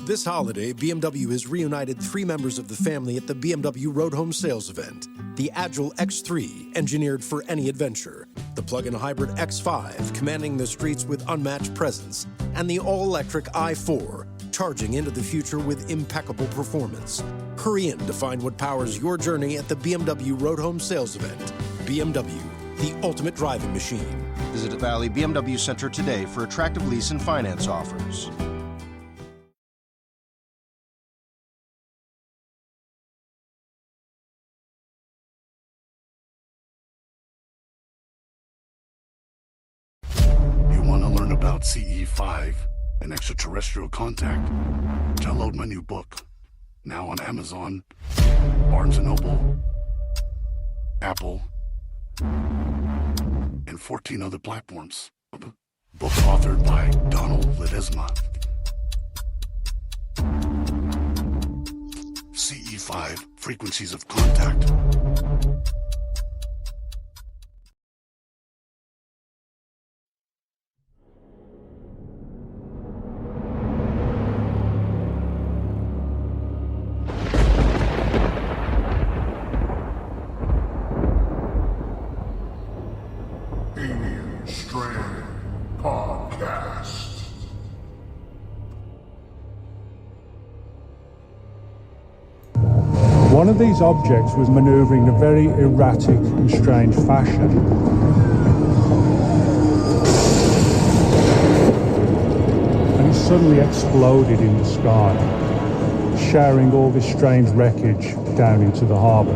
This holiday, BMW has reunited 3 members of the family at the BMW Road Home Sales event. The Agile X3, engineered for any adventure. The plug-in hybrid X5, commanding the streets with unmatched presence. And the all-electric i4, charging into the future with impeccable performance. Hurry in to find what powers your journey at the BMW Road Home Sales event. BMW, the ultimate driving machine. Visit Valley BMW Center today for attractive lease and finance offers. About CE5 and extraterrestrial contact. Download my new book, now on Amazon, Barnes & Noble, Apple, and 14 other platforms. Book authored by Donald Ledesma. CE5, Frequencies of Contact. One of these objects was maneuvering in a very erratic and strange fashion. And it suddenly exploded in the sky, showering all this strange wreckage down into the harbour.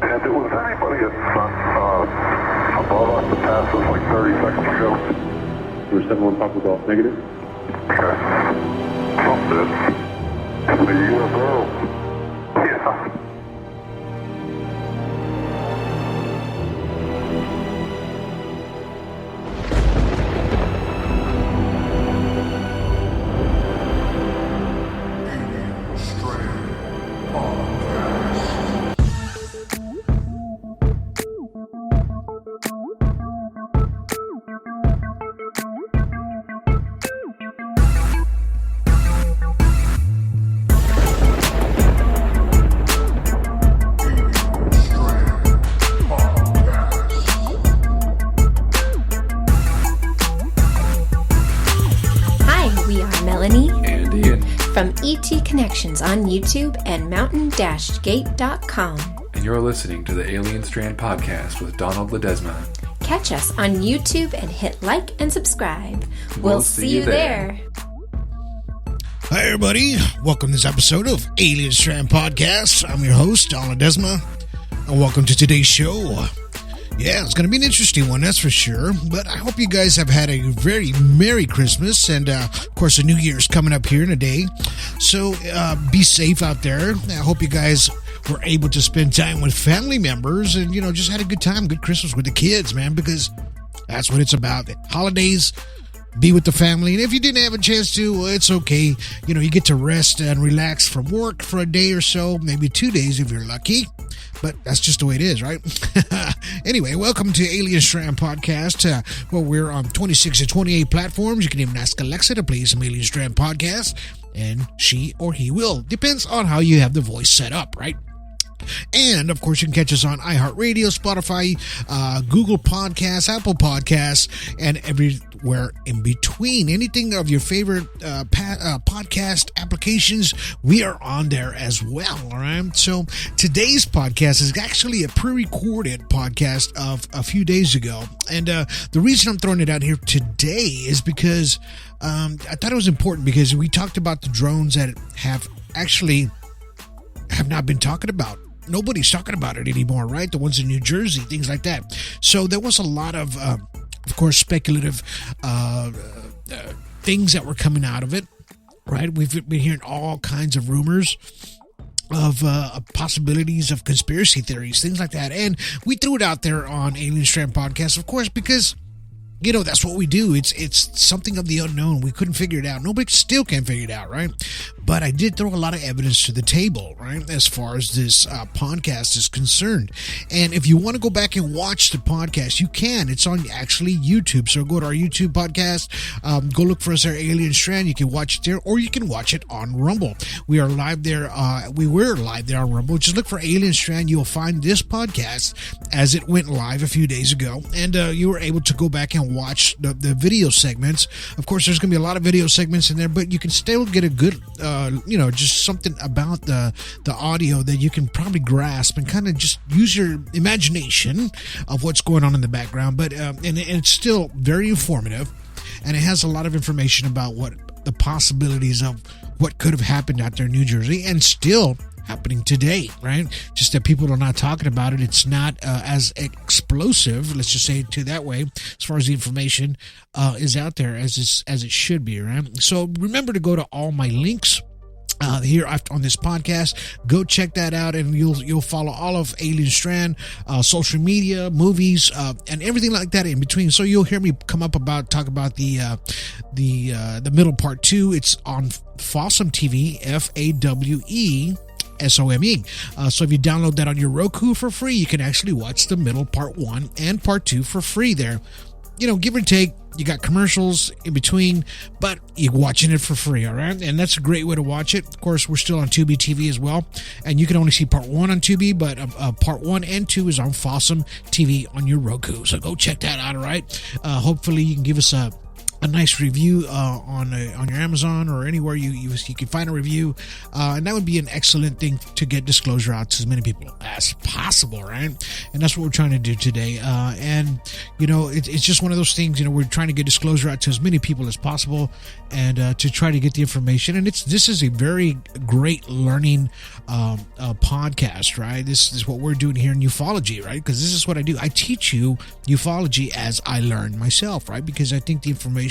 And it was anybody at front, above us, the pass was like 30 seconds ago. Number 71 Papa Golf, negative. Okay. Something. The UFO. Yeah. From ET Connections on YouTube and mountain-gate.com. And you're listening to the Alien Strand Podcast with Donald Ledesma. Catch us on YouTube and hit like and subscribe. We'll see you there. Hi, everybody. Welcome to this episode of Alien Strand Podcast. I'm your host, Donald Ledesma, and welcome to today's show. Yeah, it's going to be an interesting one, that's for sure. But I hope you guys have had a very Merry Christmas. And, of course, the New Year's coming up here in a day. So be safe out there. I hope you guys were able to spend time with family members and, just had a good time, good Christmas with the kids, man, because that's what it's about. Holidays, be with the family. And if you didn't have a chance to, well, it's okay. You get to rest and relax from work for a day or so, maybe 2 days if you're lucky. But that's just the way it is, right? Anyway, welcome to Alien Strand Podcast. We're on 26 to 28 platforms. You can even ask Alexa to play some Alien Strand Podcast, and she or he will. Depends on how you have the voice set up, right? And, of course, you can catch us on iHeartRadio, Spotify, Google Podcasts, Apple Podcasts, and everywhere in between. Anything of your favorite podcast applications, we are on there as well, all right? So today's podcast is actually a pre-recorded podcast of a few days ago. And the reason I'm throwing it out here today is because I thought it was important because we talked about the drones that have not been talking about. Nobody's talking about it anymore, right? The ones in New Jersey, things like that. So there was a lot of course, speculative things that were coming out of it, right? We've been hearing all kinds of rumors of possibilities of conspiracy theories, things like that. And we threw it out there on Alien Strand Podcast, of course, because that's what we do. It's something of the unknown. We couldn't figure it out. Nobody still can't figure it out, right? But I did throw a lot of evidence to the table, right, as far as this podcast is concerned. And if you want to go back and watch the podcast, you can. It's on actually YouTube. So go to our YouTube podcast. Go look for us there, Alien Strand. You can watch it there, or you can watch it on Rumble. We are live there. We were live there on Rumble. Just look for Alien Strand. You'll find this podcast as it went live a few days ago. And you were able to go back and watch the video segments. Of course, there's going to be a lot of video segments in there, but you can still get a good, just something about the audio that you can probably grasp and kind of just use your imagination of what's going on in the background. But and it's still very informative, and it has a lot of information about what the possibilities of what could have happened out there in New Jersey and still happening today, right? Just that people are not talking about it. It's not as explosive, let's just say it that way, as far as the information is out there as it should be, right? So remember to go to all my links here on this podcast. Go check that out, and you'll follow all of Alien Strand, social media, movies, and everything like that in between. So you'll hear me talk about the middle part 2. It's on Fawsome TV, FAWE. SOME. So if you download that on your Roku for free, you can actually watch the middle part 1 and part 2 for free there. Give or take, you got commercials in between, but you're watching it for free, all right? And that's a great way to watch it. Of course, we're still on Tubi TV as well, and you can only see part 1 on Tubi, but part 1 and 2 is on Fawsome TV on your Roku. So go check that out, all right? Hopefully you can give us a nice review on your Amazon or anywhere you can find a review, and that would be an excellent thing to get disclosure out to as many people as possible, right? And that's what we're trying to do today. And it's just one of those things. We're trying to get disclosure out to as many people as possible, and to try to get the information. And this is a very great learning podcast, right? This is what we're doing here in ufology, right? Because this is what I do. I teach you ufology as I learn myself, right? Because I think the information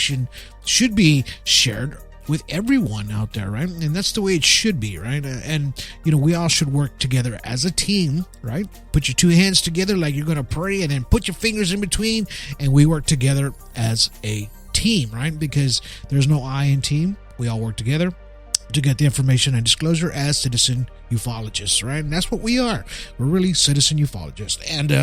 should be shared with everyone out there, right? And that's the way it should be, right? And we all should work together as a team, right? Put your two hands together like you're going to pray, and then put your fingers in between, and we work together as a team, right? Because there's no I in team. We all work together to get the information and disclosure as citizen ufologists, right? And that's what we are. We're really citizen ufologists. And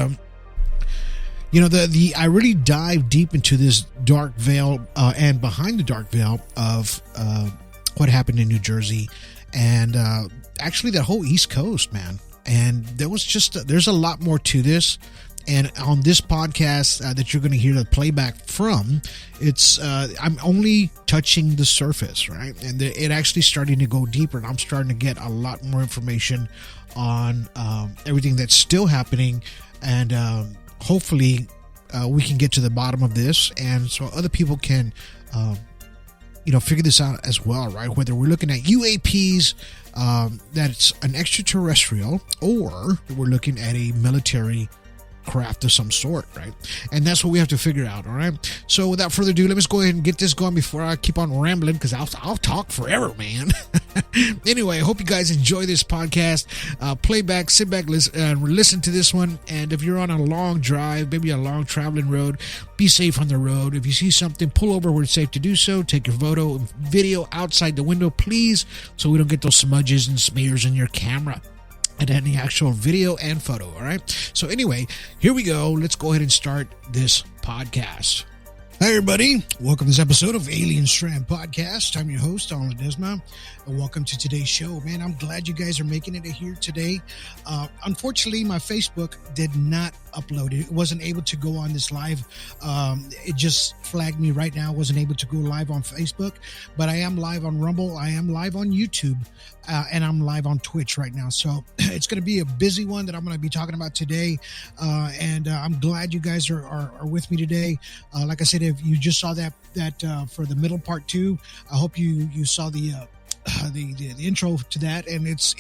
I really dive deep into this dark veil and behind the dark veil of what happened in New Jersey, and actually that whole East Coast, man. And there's a lot more to this. And on this podcast that you're going to hear the playback from, I'm only touching the surface, right? And it actually starting to go deeper, and I'm starting to get a lot more information on everything that's still happening, and hopefully we can get to the bottom of this, and so other people can figure this out as well, right? Whether we're looking at UAPs, that's an extraterrestrial, or we're looking at a military craft of some sort, right? And that's what we have to figure out, all right? So without further ado, let me just go ahead and get this going before I keep on rambling, because I'll talk forever, man. Anyway, I hope you guys enjoy this podcast. Playback, sit back, listen to this one. And if you're on a long drive, maybe a long traveling road, be safe on the road. If you see something, pull over where it's safe to do so. Take your video outside the window, please, so we don't get those smudges and smears in your camera and any actual video and photo, all right? So anyway, here we go. Let's go ahead and start this podcast. Hi, everybody. Welcome to this episode of Alien Strand Podcast. I'm your host, Alan Ledesma, and welcome to today's show. Man, I'm glad you guys are making it here today. Unfortunately, my Facebook did not upload it. It wasn't able to go on this live. It just flagged me right now. I wasn't able to go live on Facebook, but I am live on Rumble. I am live on YouTube, and I'm live on Twitch right now. So it's going to be a busy one that I'm going to be talking about today, and I'm glad you guys are with me today. Like I said, if you just saw that for the middle part 2, I hope you saw the intro to that, and it's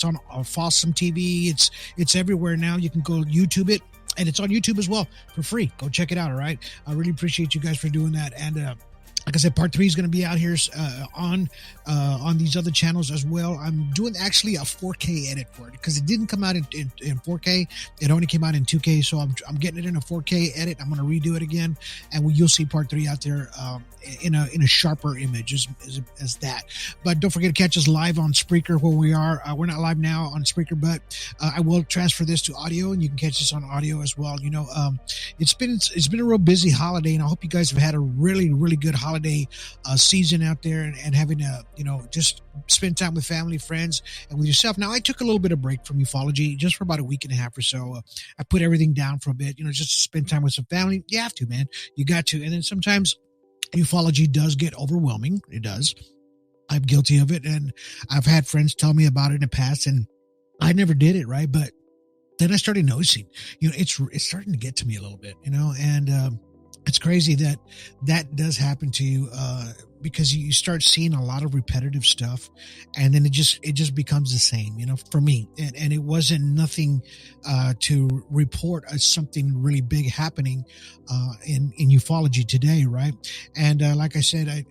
on Fawsome TV. It's everywhere now. You can go YouTube it, and it's on YouTube as well for free. Go check it out. All right, I really appreciate you guys for doing that. And Like I said, part 3 is going to be out here on these other channels as well. I'm doing actually a 4K edit for it because it didn't come out in 4K. It only came out in 2K, so I'm getting it in a 4K edit. I'm going to redo it again, and you'll see part 3 out there in a sharper image as that. But don't forget to catch us live on Spreaker where we are. We're not live now on Spreaker, but I will transfer this to audio, and you can catch us on audio as well. You know, it's been a real busy holiday, and I hope you guys have had a really, really good holiday season out there and having a, just spend time with family, friends, and with yourself. Now, I took a little bit of break from ufology just for about a week and a half or so. I put everything down for a bit, just to spend time with some family. You have to, man. You got to. And then sometimes ufology does get overwhelming. It does. I'm guilty of it. And I've had friends tell me about it in the past, and I never did it, right? But then I started noticing, it's starting to get to me a little bit, and it's crazy that does happen to you because you start seeing a lot of repetitive stuff, and then it just becomes the same, for me. And it wasn't nothing to report as something really big happening in ufology today, right? And like I said,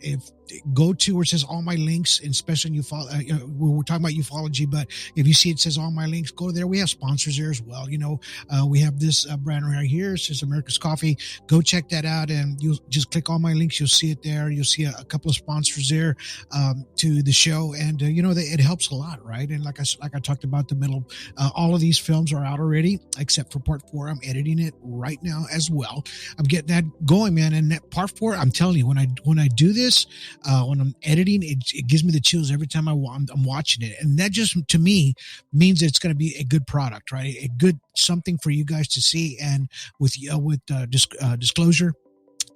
go to where it says all my links, and especially in we're talking about ufology, but if you see it says all my links, go there. We have sponsors there as well. We have this brand right here. It says America's Coffee. Go check that out, and you'll just click all my links. You'll see it there. You'll see a couple of sponsors there to the show, and it helps a lot, right? And like I talked about the middle, all of these films are out already except for part 4. I'm editing it right now as well. I'm getting that going, man. And that part 4, I'm telling you, when I do this, when I'm editing, it gives me the chills every time I'm watching it. And that just, to me, means it's going to be a good product, right? A good something for you guys to see, and with disclosure.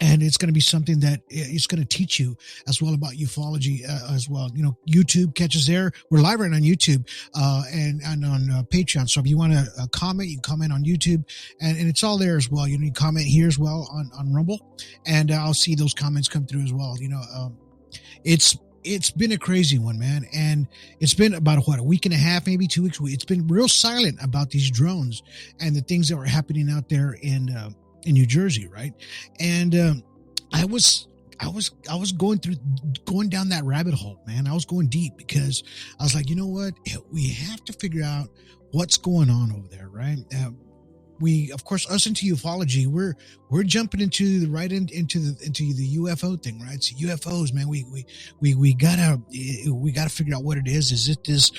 And it's going to be something that it's going to teach you as well about ufology as well. YouTube catches there. We're live right on YouTube and on Patreon. So if you want to comment, you can comment on YouTube, and it's all there as well. You can comment here as well on Rumble, and I'll see those comments come through as well. It's been a crazy one, man. And it's been about a week and a half, maybe 2 weeks. It's been real silent about these drones and the things that were happening out there in New Jersey, right? And I was going down that rabbit hole, man. I was going deep because I was like, you know what? We have to figure out what's going on over there, right? We, of course, us into ufology, we're jumping into the UFO thing, right? So UFOs, man, we gotta figure out what it is. Is it this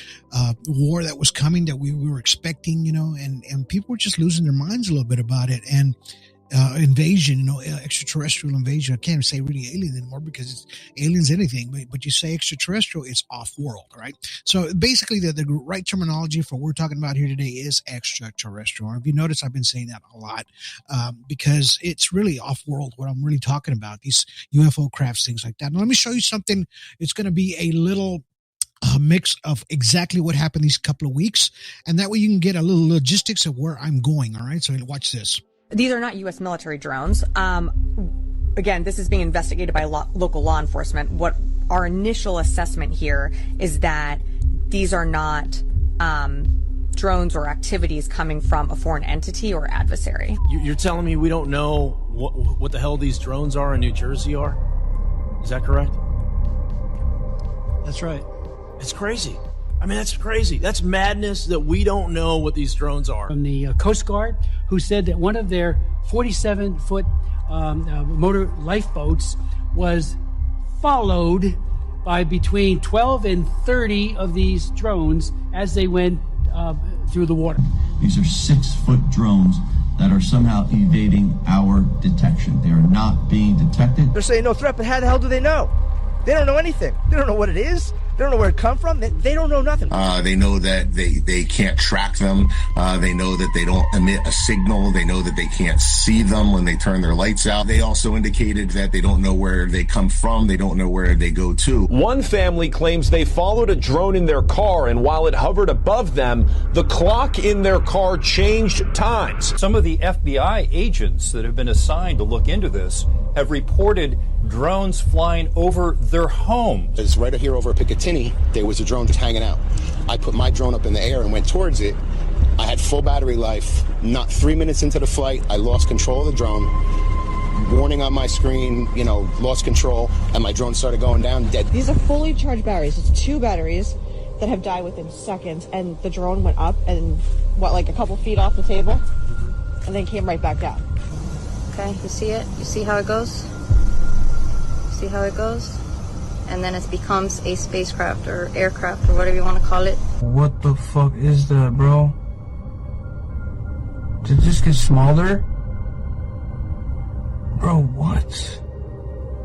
war that was coming that we were expecting, and people were just losing their minds a little bit about it. And invasion, extraterrestrial invasion. I can't say really alien anymore because it's aliens anything, but you say extraterrestrial, it's off-world, right? So basically the right terminology for what we're talking about here today is extraterrestrial. If you notice, I've been saying that a lot because it's really off-world what I'm really talking about, these UFO crafts, things like that. Now, let me show you something. It's going to be a little mix of exactly what happened these couple of weeks, and that way you can get a little logistics of where I'm going, all right? So watch this. These are not U.S. military drones. Again, this is being investigated by local law enforcement. What our initial assessment here is that these are not drones or activities coming from a foreign entity or adversary. You're telling me we don't know what the hell these drones are in New Jersey are? Is that correct? That's right. It's crazy. I mean, that's crazy. That's madness that we don't know what these drones are. From the Coast Guard, who said that one of their 47-foot motor lifeboats was followed by between 12 and 30 of these drones as they went through the water. These are 6-foot drones that are somehow evading our detection. They are not being detected. They're saying no threat, but how the hell do they know? They don't know anything. They don't know what it is. They don't know where it come from. They don't know nothing. They know that they can't track them. They know that they don't emit a signal. They know that they can't see them when they turn their lights out. They also indicated that they don't know where they come from. They don't know where they go to. One family claims they followed a drone in their car, and while it hovered above them, the clock in their car changed times. Some of the FBI agents that have been assigned to look into this have reported drones flying over their homes. It's right here over Picatinny. There was a drone just hanging out. I put my drone up in the air and went towards it. I had full battery life. Not 3 minutes into the flight, I lost control of the drone. warning on my screen, lost control, and my drone started going down, dead. These are fully charged batteries. It's 2 batteries that have died within seconds, and the drone went up and, like a couple feet off the table, and then came right back down. Okay, you see it? You see how it goes? See how it goes? And then it becomes a spacecraft or aircraft or whatever you want to call it. What the fuck is that, bro? Did it just get smaller? Bro, what?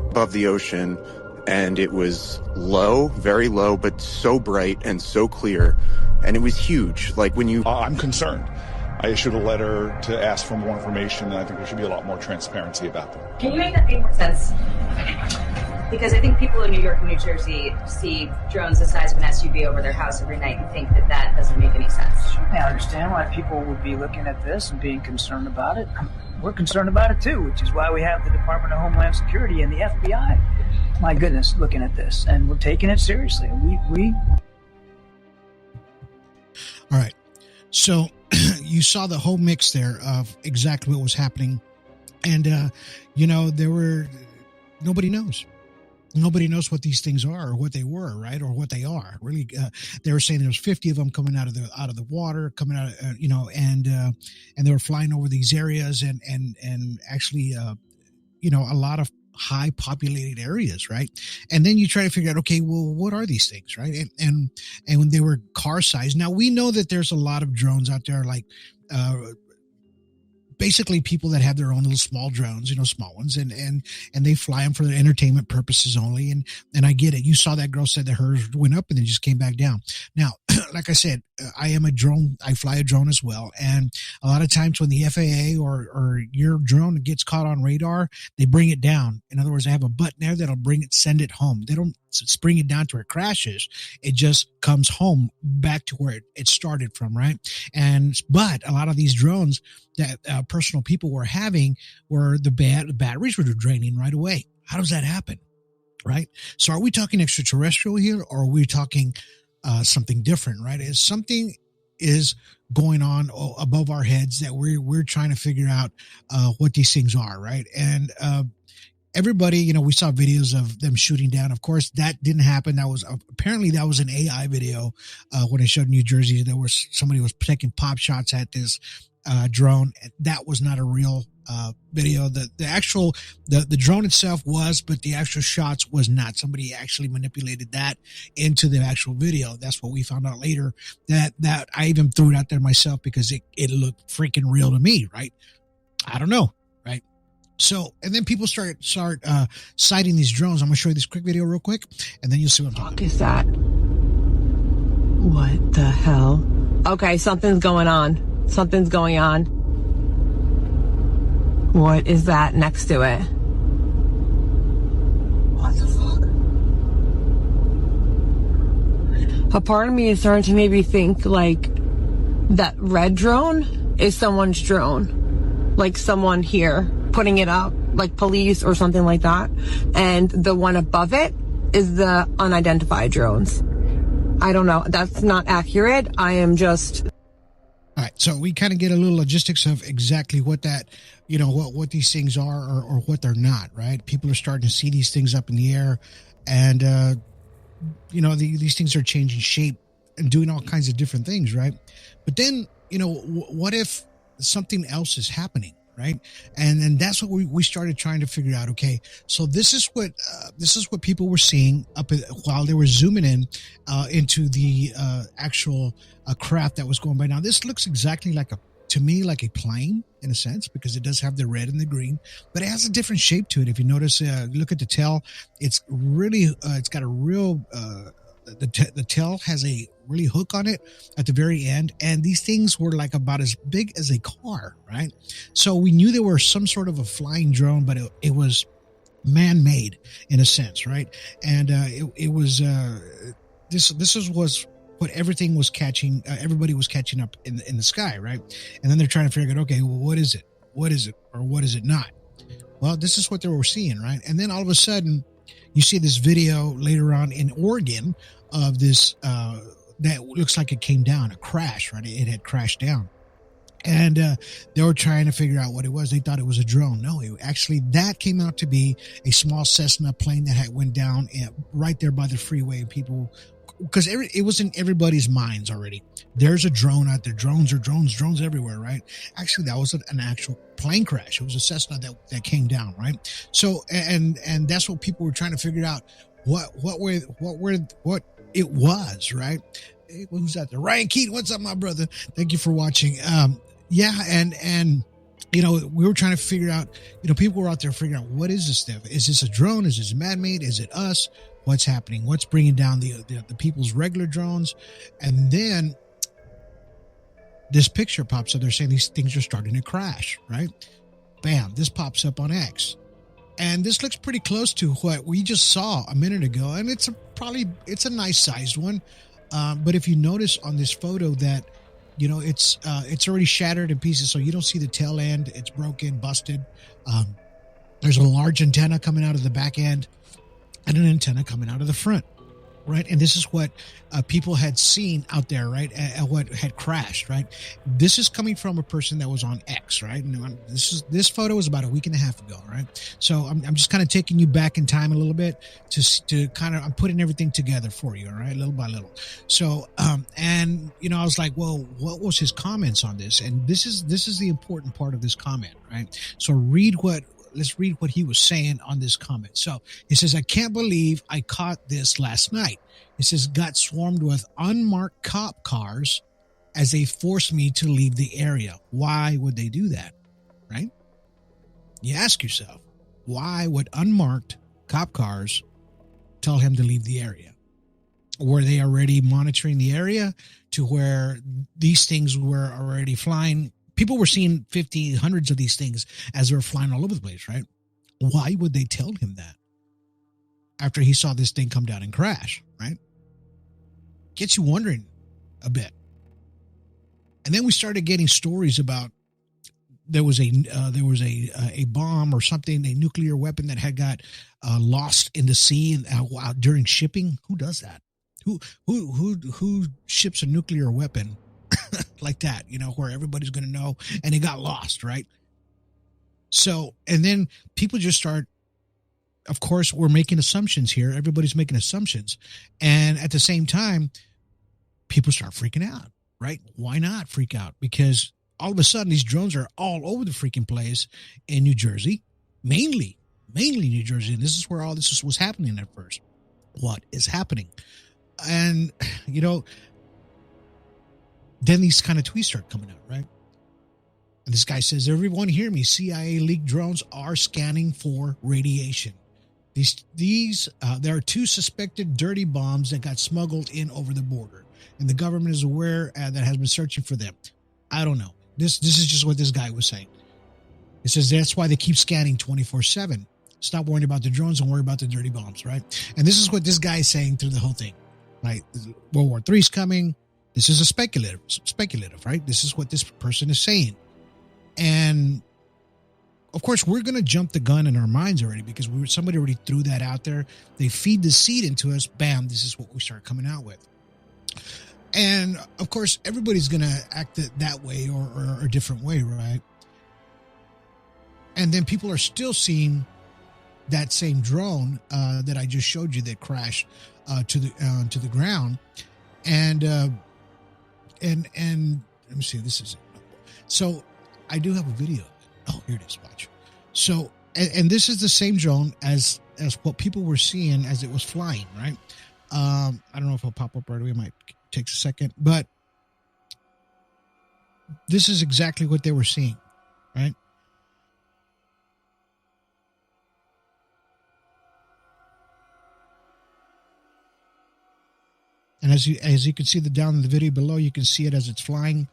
Above the ocean, and it was low, very low, but so bright and so clear, and it was huge. Like when you... I'm concerned. I issued a letter to ask for more information, and I think there should be a lot more transparency about that. Can you make that make more sense? Because I think people in New York and New Jersey see drones the size of an SUV over their house every night and think that that doesn't make any sense. I understand why people would be looking at this and being concerned about it. We're concerned about it too, which is why we have the Department of Homeland Security and the FBI. My goodness, looking at this, and we're taking it seriously. We. All right. So you saw the whole mix there of exactly what was happening. And, nobody knows. Nobody knows what these things are or what they were, right? Or what they are. Really, they were saying there was 50 of them coming out of the water, coming out, and they were flying over these areas and actually, a lot of high populated areas, right? And then you try to figure out, okay, well, what are these things, right? And when they were car sized. Now we know that there's a lot of drones out there, like basically people that have their own little small drones, small ones, and they fly them for their entertainment purposes only. And I get it. You saw that girl said that hers went up and then just came back down. Now, like I said, I fly a drone as well. And a lot of times when the FAA or your drone gets caught on radar, they bring it down. In other words, they have a button there that'll send it home. They don't bring it down to where it crashes. It just comes home back to where it started from, right? But a lot of these drones that personal people were having were the batteries were draining right away. How does that happen? Right? So are we talking extraterrestrial here, or are we talking something different, right? Something is going on above our heads that we're trying to figure out what these things are, right? And everybody, we saw videos of them shooting down. Of course, that didn't happen. That was an AI video when I showed New Jersey. Somebody was taking pop shots at this drone. That was not a real video. The drone itself was, but the actual shots was not. Somebody actually manipulated that into the actual video. That's what we found out later. That I even threw it out there myself because it looked freaking real to me, right? I don't know, right? So, and then people start citing these drones. I'm gonna show you this quick video real quick, and then you'll see what I'm talking about. Is that? What the hell? Okay, something's going on. Something's going on. What is that next to it? What the fuck? A part of me is starting to maybe think like that red drone is someone's drone. Like someone here putting it up, like police or something like that. And the one above it is the unidentified drones. I don't know. That's not accurate. I am just... All right, so we kind of get a little logistics of exactly what that, what these things are or what they're not, right? People are starting to see these things up in the air, and these things are changing shape and doing all kinds of different things, right? But then, what if something else is happening, right? And that's what we started trying to figure out. Okay, so this is what people were seeing while they were zooming in into the actual craft that was going by. Now this looks exactly to me like a plane in a sense, because it does have the red and the green, but it has a different shape to it. If you notice, look at the tail. It's really it's got a real the tail has a really hook on it at the very end, and these things were like about as big as a car, right? So we knew they were some sort of a flying drone, but it was man-made in a sense, right? And it was this was what everything was catching. Everybody was catching up in the sky, right? And then they're trying to figure out, okay, well, what is it, or what is it not? Well, this is what they were seeing, right? And then all of a sudden, you see this video later on in Oregon of this that looks like it came down, a crash, right? It had crashed down. And they were trying to figure out what it was. They thought it was a drone. No, that came out to be a small Cessna plane that went down right there by the freeway. People, because it was in everybody's minds already. There's a drone out there. Drones everywhere, right? Actually, that was an actual plane crash. It was a Cessna that came down, right? So, and that's what people were trying to figure out what it was, right? Hey, who's out there? Ryan Keaton, what's up, my brother? Thank you for watching. And we were trying to figure out, people were out there figuring out, what is this stuff? Is this a drone? Is this man-made? Is it us? What's happening? What's bringing down the people's regular drones? And then this picture pops up. They're saying these things are starting to crash, right? Bam, this pops up on X. And this looks pretty close to what we just saw a minute ago. And it's a nice sized one. But if you notice on this photo that, it's already shattered in pieces. So you don't see the tail end. It's broken, busted. There's a large antenna coming out of the back end and an antenna coming out of the front. Right. And this is what people had seen out there. Right. And what had crashed. Right. This is coming from a person that was on X. Right. And this photo was about a week and a half ago. Right. So I'm just kind of taking you back in time a little bit to kind of, I'm putting everything together for you. All right. Little by little. So and I was like, well, what was his comments on this? And this is the important part of this comment. Right. So let's read what he was saying on this comment. So he says, I can't believe I caught this last night. He says, got swarmed with unmarked cop cars as they forced me to leave the area. Why would they do that? Right? You ask yourself, why would unmarked cop cars tell him to leave the area? Were they already monitoring the area to where these things were already flying? People were seeing hundreds of these things as they were flying all over the place, right? Why would they tell him that after he saw this thing come down and crash, right? Gets you wondering a bit. And then we started getting stories about there was a bomb or something, a nuclear weapon that had got lost in the sea during shipping. Who does that? Who ships a nuclear weapon like that, where everybody's going to know, and it got lost, right? So, and then people just start, of course, we're making assumptions here. Everybody's making assumptions. And at the same time, people start freaking out, right? Why not freak out? Because all of a sudden, these drones are all over the freaking place in New Jersey, mainly New Jersey. And this is where all this was happening at first. What is happening? And, then these kind of tweets start coming out, right? And this guy says, everyone hear me. CIA leaked drones are scanning for radiation. There are 2 suspected dirty bombs that got smuggled in over the border. And the government is aware that has been searching for them. I don't know. This is just what this guy was saying. It says that's why they keep scanning 24/7. Stop worrying about the drones and worry about the dirty bombs, right? And this is what this guy is saying through the whole thing, right? World War III is coming. This is a speculative, right? This is what this person is saying. And of course, we're going to jump the gun in our minds already because somebody already threw that out there. They feed the seed into us. Bam, this is what we start coming out with. And of course, everybody's going to act that way or a different way, right? And then people are still seeing that same drone that I just showed you that crashed to the ground. And let me see. This is it. So I do have a video. Oh, here it is. Watch. So, and this is the same drone as what people were seeing as it was flying, right? I don't know if it'll pop up right away. It might take a second, but this is exactly what they were seeing, right? And as you can see down in the video below, you can see it as it's flying.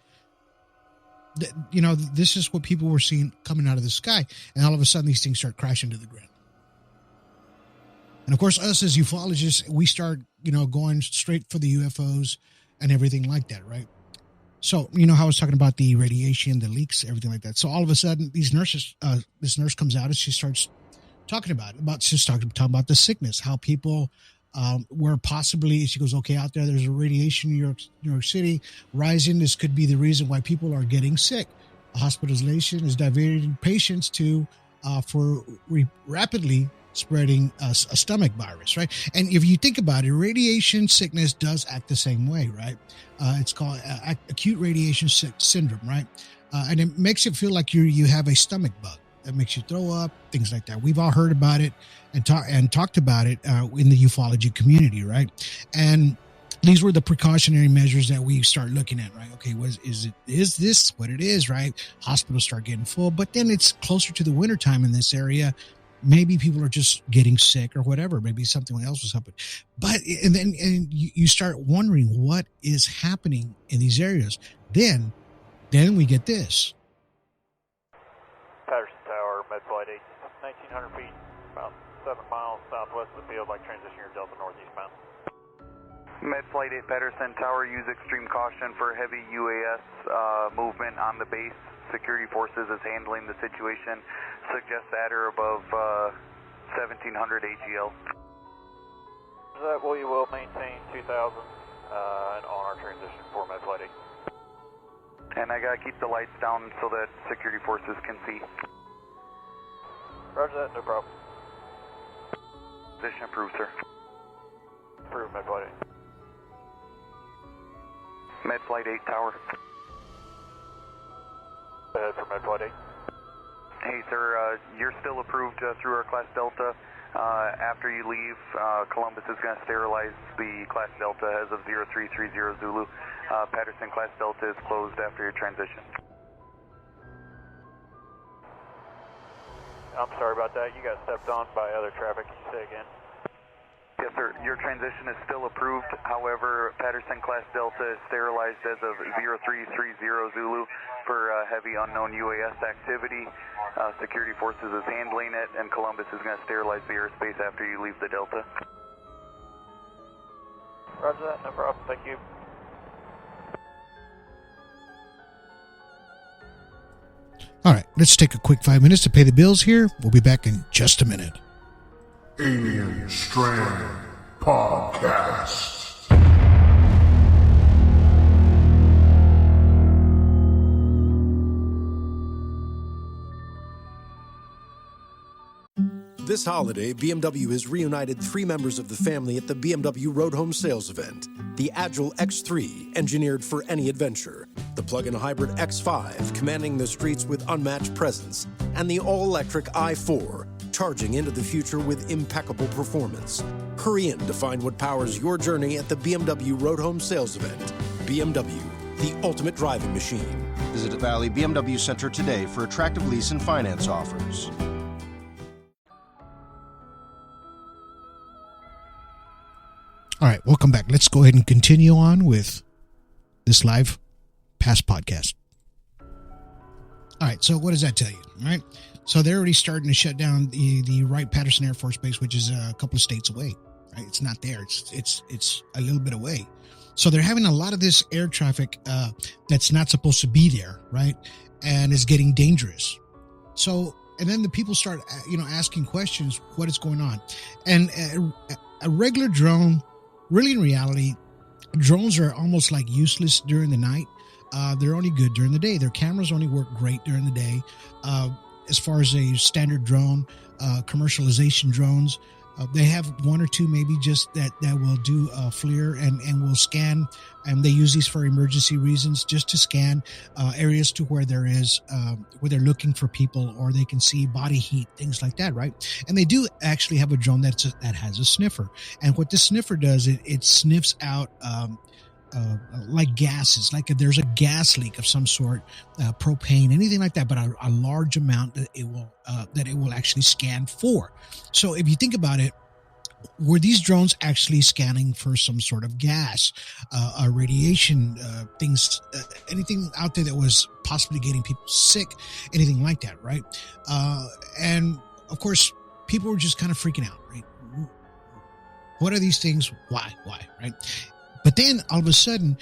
This is what people were seeing coming out of the sky. And all of a sudden, these things start crashing to the ground. And of course, us as ufologists, we start, going straight for the UFOs and everything like that, right? So, how I was talking about the radiation, the leaks, everything like that. So all of a sudden, this nurse comes out and she starts talking about it. She's talking about the sickness, how people where possibly she goes, okay, out there's a radiation in New York City rising. This could be the reason why people are getting sick. Hospitalization is diverting patients to rapidly spreading a stomach virus, right? And if you think about it, radiation sickness does act the same way, right? It's called acute radiation syndrome, right? And it makes it feel like you have a stomach bug. That makes you throw up, things like that. We've all heard about it and talked about it in the ufology community, right? And these were the precautionary measures that we start looking at, right? Okay, is this what it is, right? Hospitals start getting full, but then it's closer to the wintertime in this area. Maybe people are just getting sick or whatever. Maybe something else was happening. But you start wondering what is happening in these areas. Then we get this. Patterson Tower, Med Flight 8, 1,900 feet, about 7 miles southwest of the field, like transition your Delta northeastbound. Med Flight 8, Patterson Tower, use extreme caution for heavy UAS movement on the base. Security forces is handling the situation. Suggest at or above 1,700 AGL. That we will maintain 2,000 on our transition for Med Flight 8. And I gotta keep the lights down so that security forces can see. Roger that, no problem. Position approved, sir. Approved, Med Flight 8. Med Flight 8 Tower. Ahead for Med Flight 8. Hey, sir, you're still approved through our Class Delta. After you leave, Columbus is going to sterilize the Class Delta as of 0330 Zulu. Patterson Class Delta is closed after your transition. I'm sorry about that. You got stepped on by other traffic. Can you say again? Yes, sir. Your transition is still approved. However, Patterson Class Delta is sterilized as of 0330 Zulu for heavy unknown UAS activity. Security forces is handling it, and Columbus is going to sterilize the airspace after you leave the Delta. Roger that. No problem. Thank you. All right, let's take a quick 5 minutes to pay the bills here. We'll be back in just a minute. Alien Strand Podcast. This holiday, BMW has reunited 3 members of the family at the BMW Road Home Sales event. The Agile X3, engineered for any adventure. The plug-in hybrid X5, commanding the streets with unmatched presence. And the all-electric i4, charging into the future with impeccable performance. Hurry in to find what powers your journey at the BMW Road Home Sales event. BMW, the ultimate driving machine. Visit Valley BMW Center today for attractive lease and finance offers. All right, welcome back. Let's go ahead and continue on with this live past podcast. All right, so what does that tell you? All right, so they're already starting to shut down the Wright-Patterson Air Force Base, which is a couple of states away. Right, it's not there. It's a little bit away. So they're having a lot of this air traffic that's not supposed to be there, right? And it's getting dangerous. So, and then the people start, asking questions. What is going on? And a regular drone. Really, in reality, drones are almost like useless during the night. They're only good during the day. Their cameras only work great during the day. As far as a standard drone, commercialization drones, they have 1 or 2 maybe just that will do FLIR and will scan. And they use these for emergency reasons, just to scan areas to where there is where they're looking for people, or they can see body heat, things like that, right? And they do actually have a drone that has a sniffer. And what this sniffer does, it sniffs out like gases, like if there's a gas leak of some sort, propane, anything like that, but a large amount that it will actually scan for. So if you think about it, were these drones actually scanning for some sort of gas, radiation, things, anything out there that was possibly getting people sick, anything like that, right? And of course, people were just kind of freaking out, right? What are these things? Why, right? But then all of a sudden,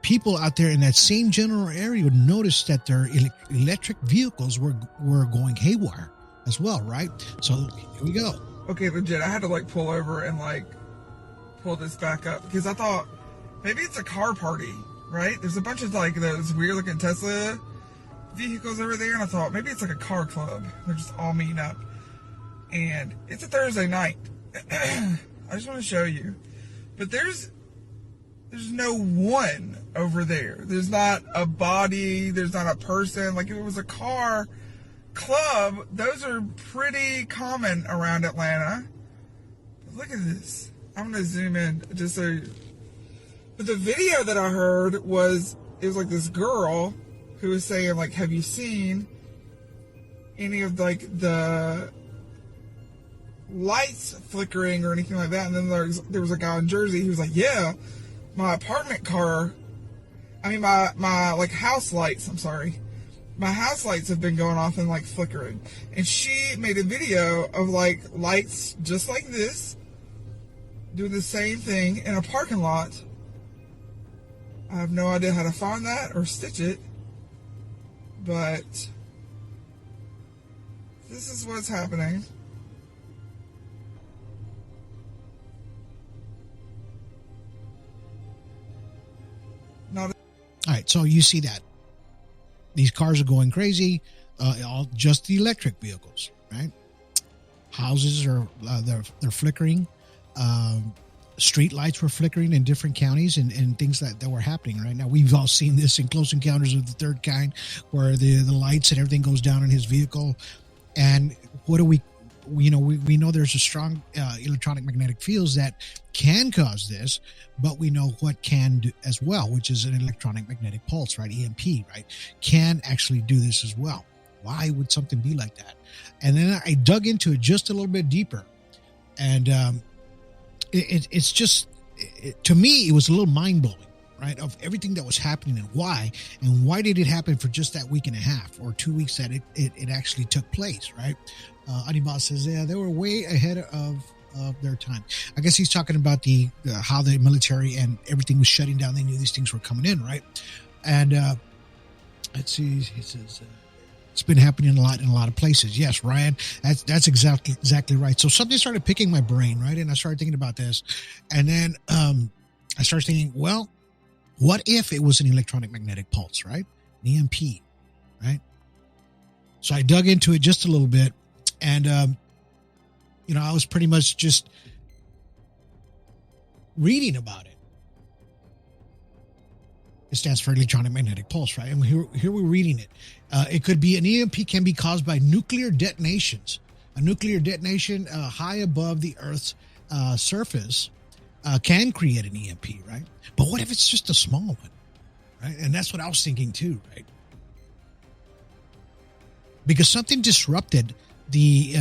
people out there in that same general area would notice that their electric vehicles were going haywire as well, right? So here we go. Okay, legit, I had to pull over and pull this back up because I thought maybe it's a car party, right? There's a bunch of like those weird looking Tesla vehicles over there, and I thought maybe it's like a car club. They're just all meeting up, and it's a Thursday night. I just want to show you, but there's no one over there. There's not a body. There's not a person. Like if it was a car club, those are pretty common around Atlanta. But look at this. I'm gonna zoom in just so. But the video that I heard was like this girl who was saying like, have you seen any of like the lights flickering or anything like that? And then there was a guy in Jersey who was like, yeah, my like house lights, my house lights have been going off and like flickering. And she made a video of like lights just like this doing the same thing in a parking lot. I have no idea how to find that or stitch it, but this is what's happening. All right, so you see that these cars are going crazy, all just the electric vehicles, right? Houses are they're flickering. Street lights were flickering in different counties and things that were happening right now. We've all seen this in Close Encounters of the Third Kind, where the lights and everything goes down in his vehicle. And what do we know there's a strong electronic magnetic fields that can cause this, but we know what can do as well, which is an electronic magnetic pulse, right? EMP, right? Can actually do this as well. Why would something be like that? And then I dug into it just a little bit deeper, and it's just, to me, it was a little mind-blowing, right, of everything that was happening and why did it happen for just that week and a half or 2 weeks that it actually took place, right? Anibal says, yeah, they were way ahead of their time. I guess he's talking about how the military and everything was shutting down. They knew these things were coming in, right? And let's see, he says, it's been happening in a lot of places. Yes, Ryan, that's exactly right. So something started picking my brain, right? And I started thinking about this. And then I started thinking, well, what if it was an electronic magnetic pulse, right? An EMP, right? So I dug into it just a little bit. And, I was pretty much just reading about it. It stands for electronic magnetic pulse, right? And here we're reading it. It could be an EMP can be caused by nuclear detonations. A nuclear detonation high above the Earth's surface can create an EMP, right? But what if it's just a small one, right? And that's what I was thinking too, right? Because something disrupted the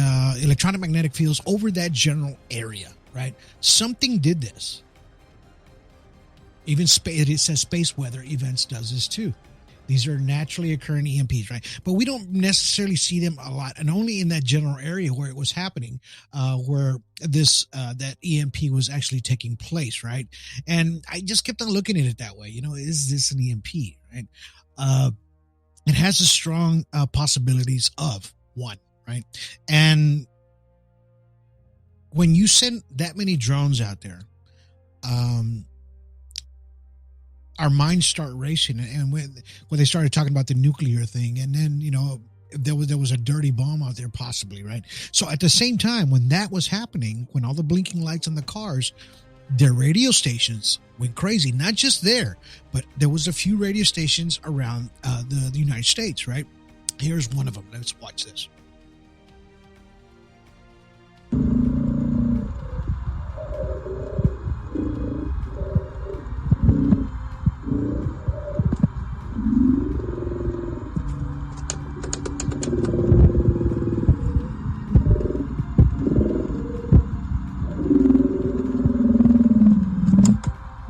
electronic magnetic fields over that general area, right? Something did this. Even it says space weather events does this too. These are naturally occurring EMPs, right? But we don't necessarily see them a lot, and only in that general area where it was happening, where this that EMP was actually taking place, right? And I just kept on looking at it that way. Is this an EMP, right? It has a strong possibilities of one, right? And when you send that many drones out there, our minds start racing. And when they started talking about the nuclear thing, and then, there was a dirty bomb out there possibly, right? So at the same time, when that was happening, when all the blinking lights on the cars, their radio stations went crazy. Not just there, but there was a few radio stations around the United States, right? Here's one of them. Let's watch this.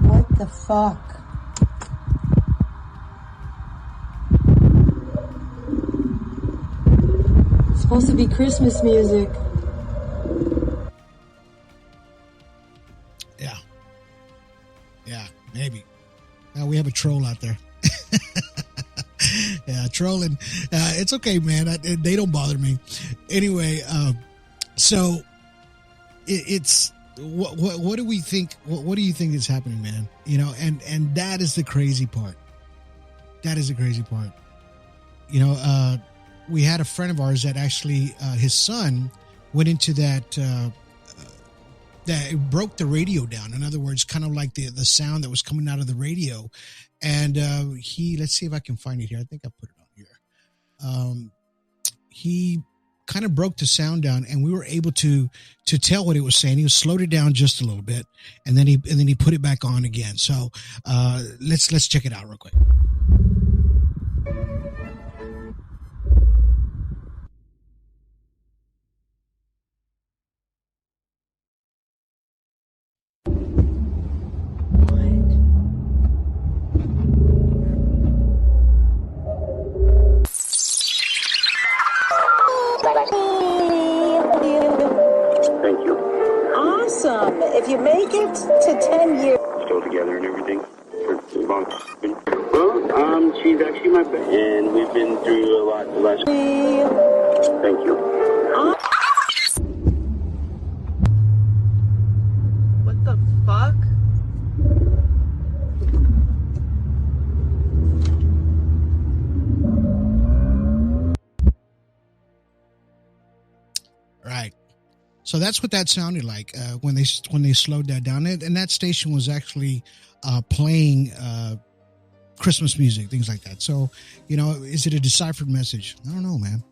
What the fuck? It's supposed to be Christmas music. Yeah, maybe. Now we have a troll out there. Yeah, trolling. It's okay, man. They don't bother me. Anyway, so it's what do we think? What do you think is happening, man? You know, and that is the crazy part. That is the crazy part. You know, we had a friend of ours that actually, his son went into that it broke the radio down. In other words, kind of like the sound that was coming out of the radio. And let's see if I can find it here. I think I put it on here. He kind of broke the sound down, and we were able to tell what it was saying. He slowed it down just a little bit, and then he put it back on again. So let's check it out real quick. Thank you. Awesome. If you make it to 10 years. Still together and everything? Well, she's actually my best. And we've been through a lot the last. Thank you. What the fuck? Right. So that's what that sounded like when they slowed that down. And that station was actually playing Christmas music, things like that. So, you know, is it a deciphered message? I don't know, man.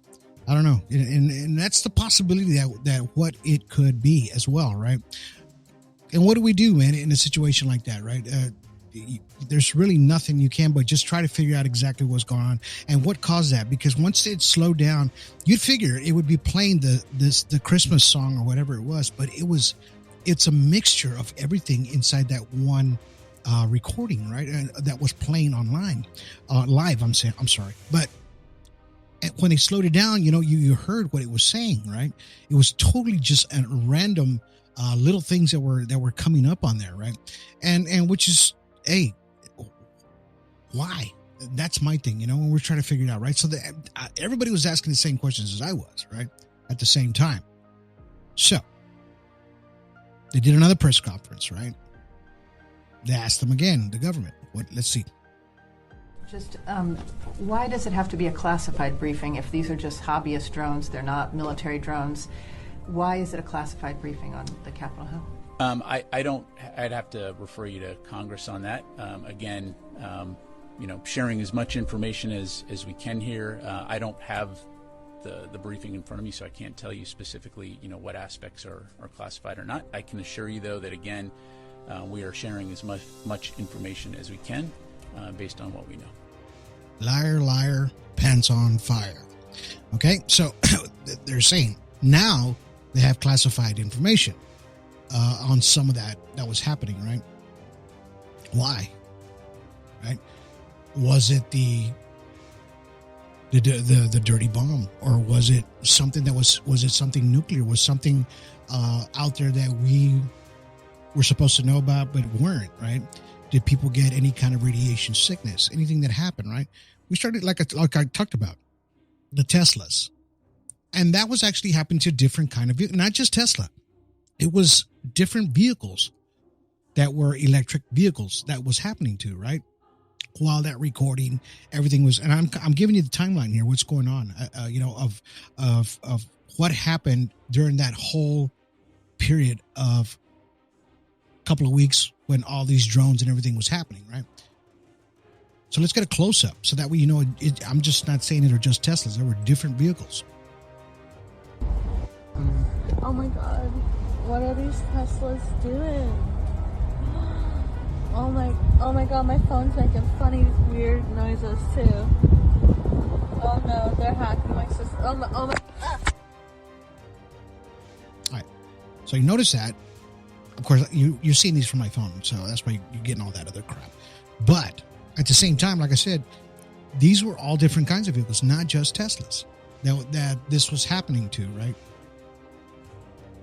I don't know. And that's the possibility that what it could be as well, right? And what do we do, man, in a situation like that, right? There's really nothing you can but just try to figure out exactly what's going on and what caused that. Because once it slowed down, you'd figure it would be playing the Christmas song or whatever it was, but it's a mixture of everything inside that one recording, right? That was playing online, live. I'm sorry, but when they slowed it down, you know, you heard what it was saying, right? It was totally just a random little things that were coming up on there, right? And which is, hey, why? That's my thing, you know, when we're trying to figure it out, right? So everybody was asking the same questions as I was, right? At the same time. So they did another press conference, right? They asked them again, the government. Let's see. Just why does it have to be a classified briefing if these are just hobbyist drones? They're not military drones. Why is it a classified briefing on the Capitol Hill? I'd have to refer you to Congress on that. Again, you know, sharing as much information as we can here. I don't have the briefing in front of me, so I can't tell you specifically, you know, what aspects are classified or not. I can assure you, though, that, again, we are sharing as much information as we can based on what we know. Liar, liar, pants on fire. Okay, so they're saying now they have classified information on some of that was happening, right? Why? Right? Was it the dirty bomb, or was it something that was it something nuclear? Was something out there that we were supposed to know about but weren't, right? Did people get any kind of radiation sickness? Anything that happened, right? We started like I talked about the Teslas, and that was actually happening to different kind of vehicles, not just Tesla. It was different vehicles that were electric vehicles that was happening to, right? While that recording, everything was, and I'm giving you the timeline here. What's going on? You know, of what happened during that whole period of a couple of weeks when all these drones and everything was happening, right? So let's get a close up so that way, you know, I'm just not saying it are just Teslas. There were different vehicles. Oh my God. What are these Teslas doing? Oh my God, my phone's making funny, weird noises too. Oh no, they're hacking my system. Oh my. Ah. All right. So you notice that. Of course, you're seeing these from my phone, so that's why you're getting all that other crap. But at the same time, like I said, these were all different kinds of vehicles, not just Teslas that this was happening to, right?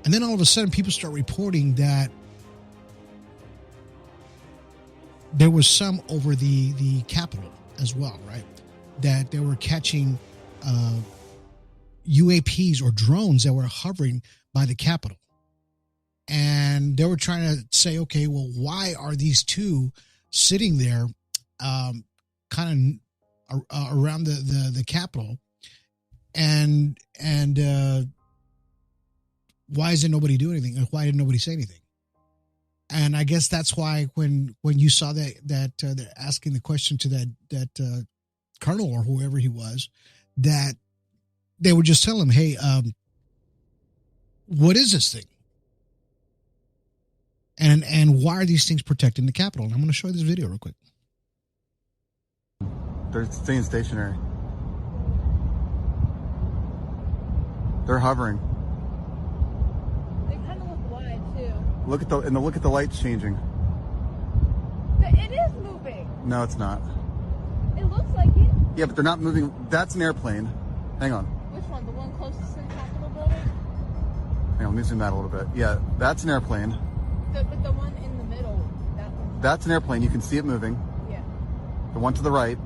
And then all of a sudden, people start reporting that there was some over the Capitol as well, right? That they were catching UAPs or drones that were hovering by the Capitol. and they were trying to say, okay, well, why are these two sitting there, kind of around the Capitol, and why isn't nobody doing anything? Why didn't nobody say anything? And I guess that's why when you saw that they're asking the question to that colonel or whoever he was, that they would just tell him, hey, what is this thing? And why are these things protecting the Capitol? And I'm going to show you this video real quick. They're staying stationary. They're hovering. They kind of look wide too. Look at the lights changing. It is moving. No, it's not. It looks like it. Yeah, but they're not moving. That's an airplane. Hang on. Which one? The one closest to the Capitol building? Hang on, let me zoom out a little bit. Yeah, that's an airplane. But the one in the middle, that one. That's an airplane. You can see it moving. Yeah. The one to the right,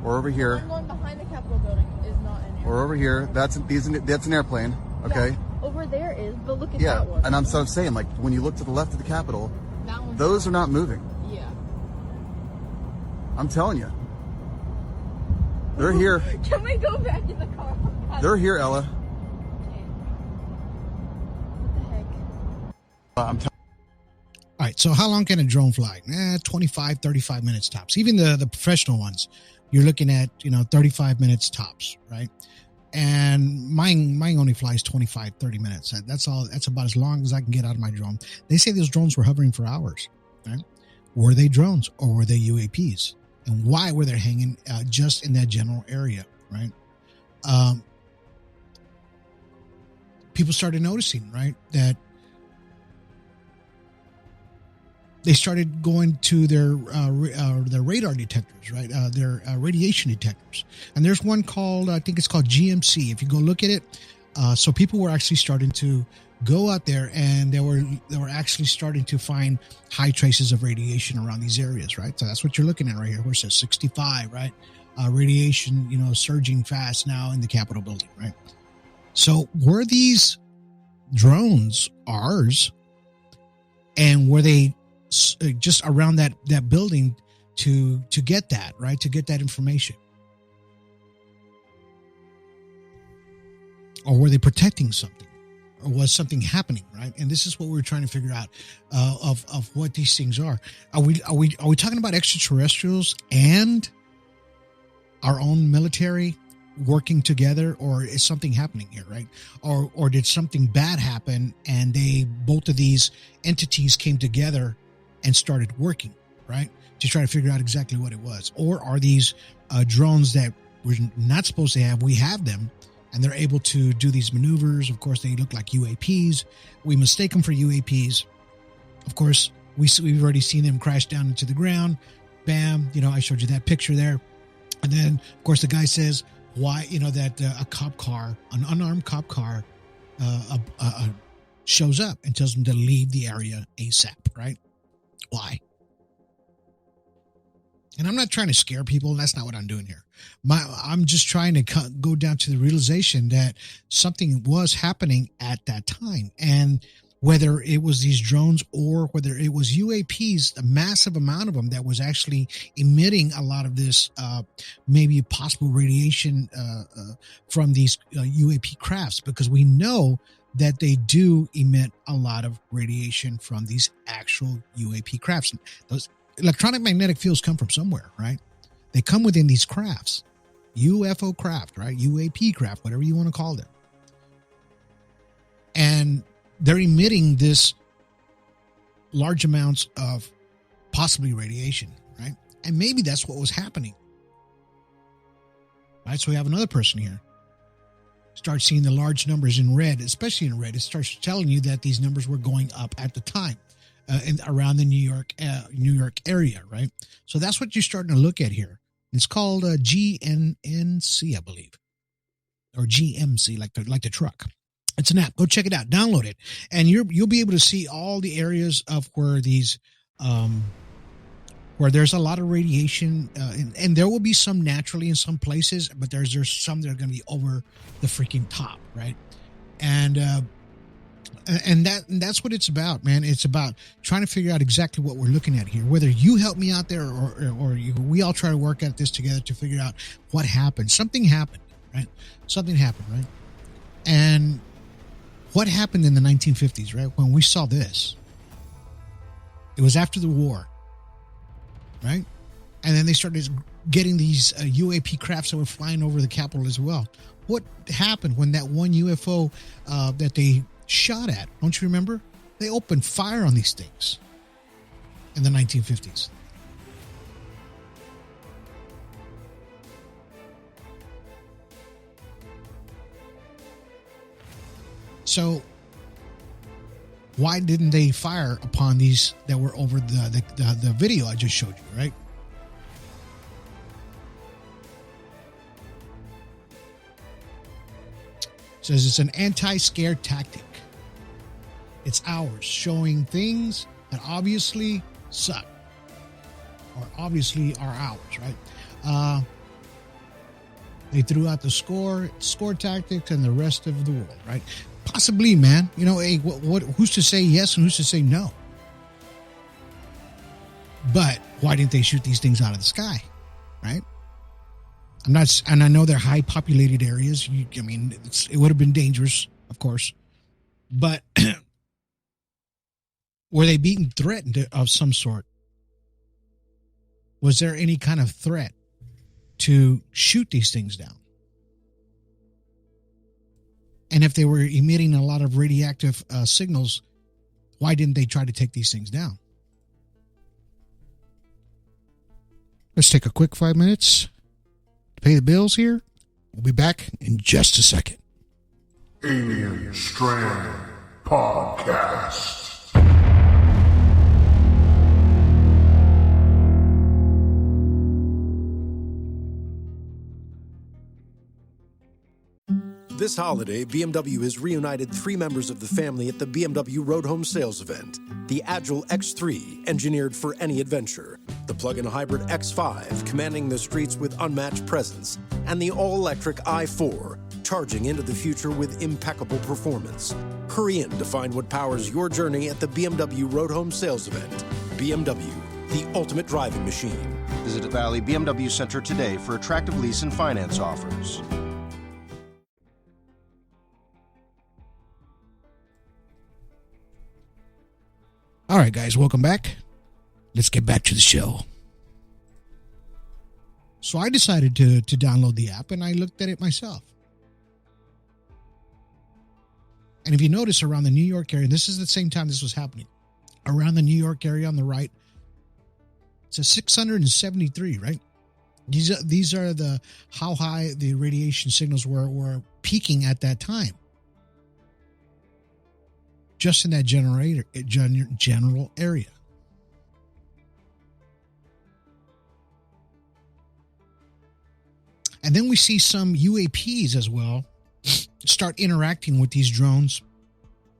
or over here. The one behind the Capitol building is not an airplane. Or over here. That's an airplane. Okay. Yeah, over there is, but look at Yeah, that one. and I'm saying, like, when you look to the left of the Capitol, those are not moving. Yeah. I'm telling you. They're here. Can we go back in the car? They're here, Ella. What the heck? All right, so how long can a drone fly? 25, 35 minutes tops. Even the professional ones, you're looking at, 35 minutes tops, right? And mine only flies 25, 30 minutes. That's all. That's about as long as I can get out of my drone. They say those drones were hovering for hours, right? Were they drones or were they UAPs? And why were they hanging just in that general area, right? People started noticing, right, that they started going to their radar detectors, right? Their radiation detectors. And there's one called, I think it's called GMC. If you go look at it, so people were actually starting to go out there, and they were actually starting to find high traces of radiation around these areas, right? So that's what you're looking at right here, where it says 65, right? Radiation, surging fast now in the Capitol building, right? So were these drones ours, and were they just around that building to get that, right? To get that information? Or were they protecting something? Or was something happening, right? And this is what we're trying to figure out of what these things are. Are we talking about extraterrestrials and our own military working together, or is something happening here, right? Or did something bad happen and both of these entities came together and started working, right, to try to figure out exactly what it was? Or are these drones that we're not supposed to have? We have them, and they're able to do these maneuvers. Of course, they look like UAPs. We mistake them for UAPs. Of course, we've already seen them crash down into the ground. Bam, I showed you that picture there. And then, of course, the guy says, why, that a cop car, an unarmed cop car, shows up and tells them to leave the area ASAP, right? Why? And I'm not trying to scare people. That's not what I'm doing here. I'm just trying to go down to the realization that something was happening at that time. And whether it was these drones or whether it was UAPs, a massive amount of them that was actually emitting a lot of this maybe possible radiation from these UAP crafts, because we know that they do emit a lot of radiation from these actual UAP crafts. Those electronic magnetic fields come from somewhere, right? They come within these crafts, UFO craft, right? UAP craft, whatever you want to call them. And they're emitting this large amounts of possibly radiation, right? And maybe that's what was happening. Right? So we have another person here. Start seeing the large numbers in red, especially in red. It starts telling you that these numbers were going up at the time around the New York area, right? So that's what you're starting to look at here. It's called GNNC, I believe, or GMC, like the truck. It's an app. Go check it out. Download it, and you'll be able to see all the areas of where these where there's a lot of radiation, and there will be some naturally in some places, but there's some that are going to be over the freaking top, right? And And that's what it's about, man. It's about trying to figure out exactly what we're looking at here. Whether you help me out there or we all try to work at this together to figure out what happened. Something happened, right? Something happened, right? And what happened in the 1950s, right? When we saw this, it was after the war, right? And then they started getting these UAP crafts that were flying over the Capitol as well. What happened when that one UFO that they shot at, don't you remember? They opened fire on these things in the 1950s. So why didn't they fire upon these that were over the video I just showed you, right? It says it's an anti-scare tactic. It's ours, showing things that obviously suck or obviously are ours, right? They threw out the score tactics and the rest of the world, right? Possibly, man. You know, hey, who's to say yes and who's to say no? But why didn't they shoot these things out of the sky, right? And I know they're high populated areas. It would have been dangerous, of course, but were they being threatened of some sort? Was there any kind of threat to shoot these things down? And if they were emitting a lot of radioactive signals, why didn't they try to take these things down? Let's take a quick 5 minutes to pay the bills here. We'll be back in just a second. Alien Strand Podcast. This holiday, BMW has reunited 3 members of the family at the BMW Road Home Sales Event. The Agile X3, engineered for any adventure. The plug-in hybrid X5, commanding the streets with unmatched presence. And the all-electric i4, charging into the future with impeccable performance. Hurry in to find what powers your journey at the BMW Road Home Sales Event. BMW, the ultimate driving machine. Visit Valley BMW Center today for attractive lease and finance offers. All right, guys, welcome back. Let's get back to the show. So I decided to download the app, and I looked at it myself. And if you notice around the New York area, this is the same time this was happening. Around the New York area on the right, it's a 673, right? These are the how high the radiation signals were peaking at that time. Just in that general area. And then we see some UAPs as well start interacting with these drones,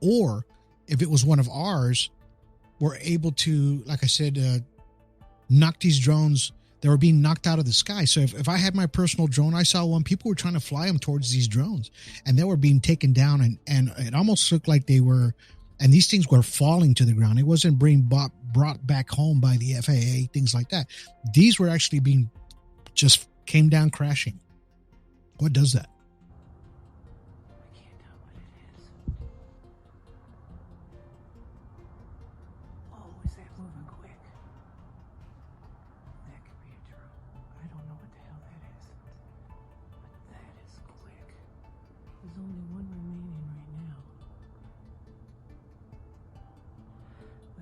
or if it was one of ours, we're able to, like I said, knock these drones that were being knocked out of the sky. So if I had my personal drone, I saw one, people were trying to fly them towards these drones, and they were being taken down, and it almost looked like they were, and these things were falling to the ground. It wasn't being brought back home by the FAA, things like that. These were actually being, just came down crashing. What does that?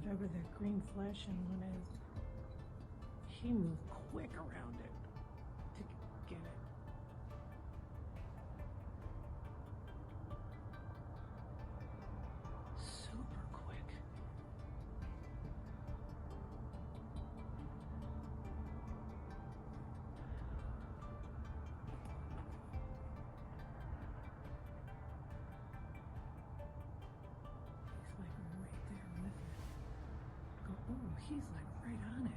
Whatever that green flashing one is, he moved quick around it to get it. Super quick. He's like right on it.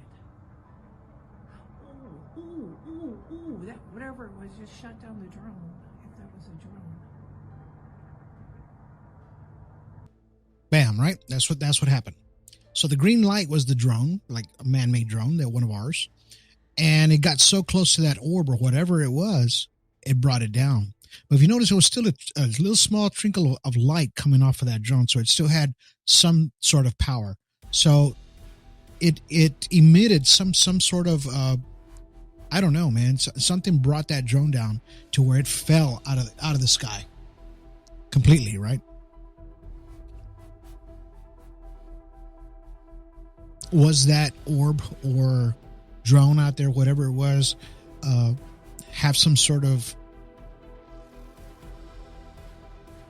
Ooh, that whatever it was just shut down the drone, if that was a drone. bam, right? That's what happened. So the green light was the drone, like a man-made drone, that one of ours. And it got so close to that orb or whatever it was, it brought it down. But if you notice, it was still a little small trickle of light coming off of that drone. So it still had some sort of power. So it emitted some sort of, I don't know, man. Something brought that drone down to where it fell out of the sky completely, right? Was that orb or drone out there, whatever it was, have some sort of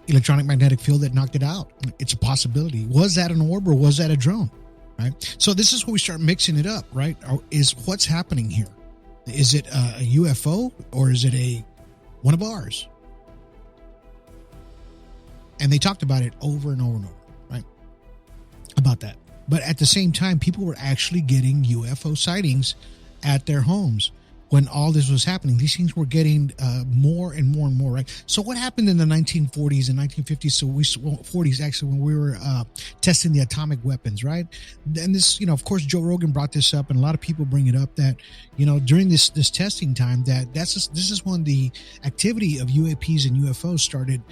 electronic magnetic field that knocked it out? It's a possibility. Was that an orb or was that a drone? Right? So this is where we start mixing it up, right? Is what's happening here? Is it a UFO or is it one of ours? And they talked about it over and over and over, right? About that. But at the same time, people were actually getting UFO sightings at their homes when all this was happening. These things were getting more and more and more, right? So what happened in the 1940s and 1950s? So 40s actually, when we were testing the atomic weapons, right? And this, of course, Joe Rogan brought this up, and a lot of people bring it up that, during this testing time, this is when the activity of UAPs and UFOs started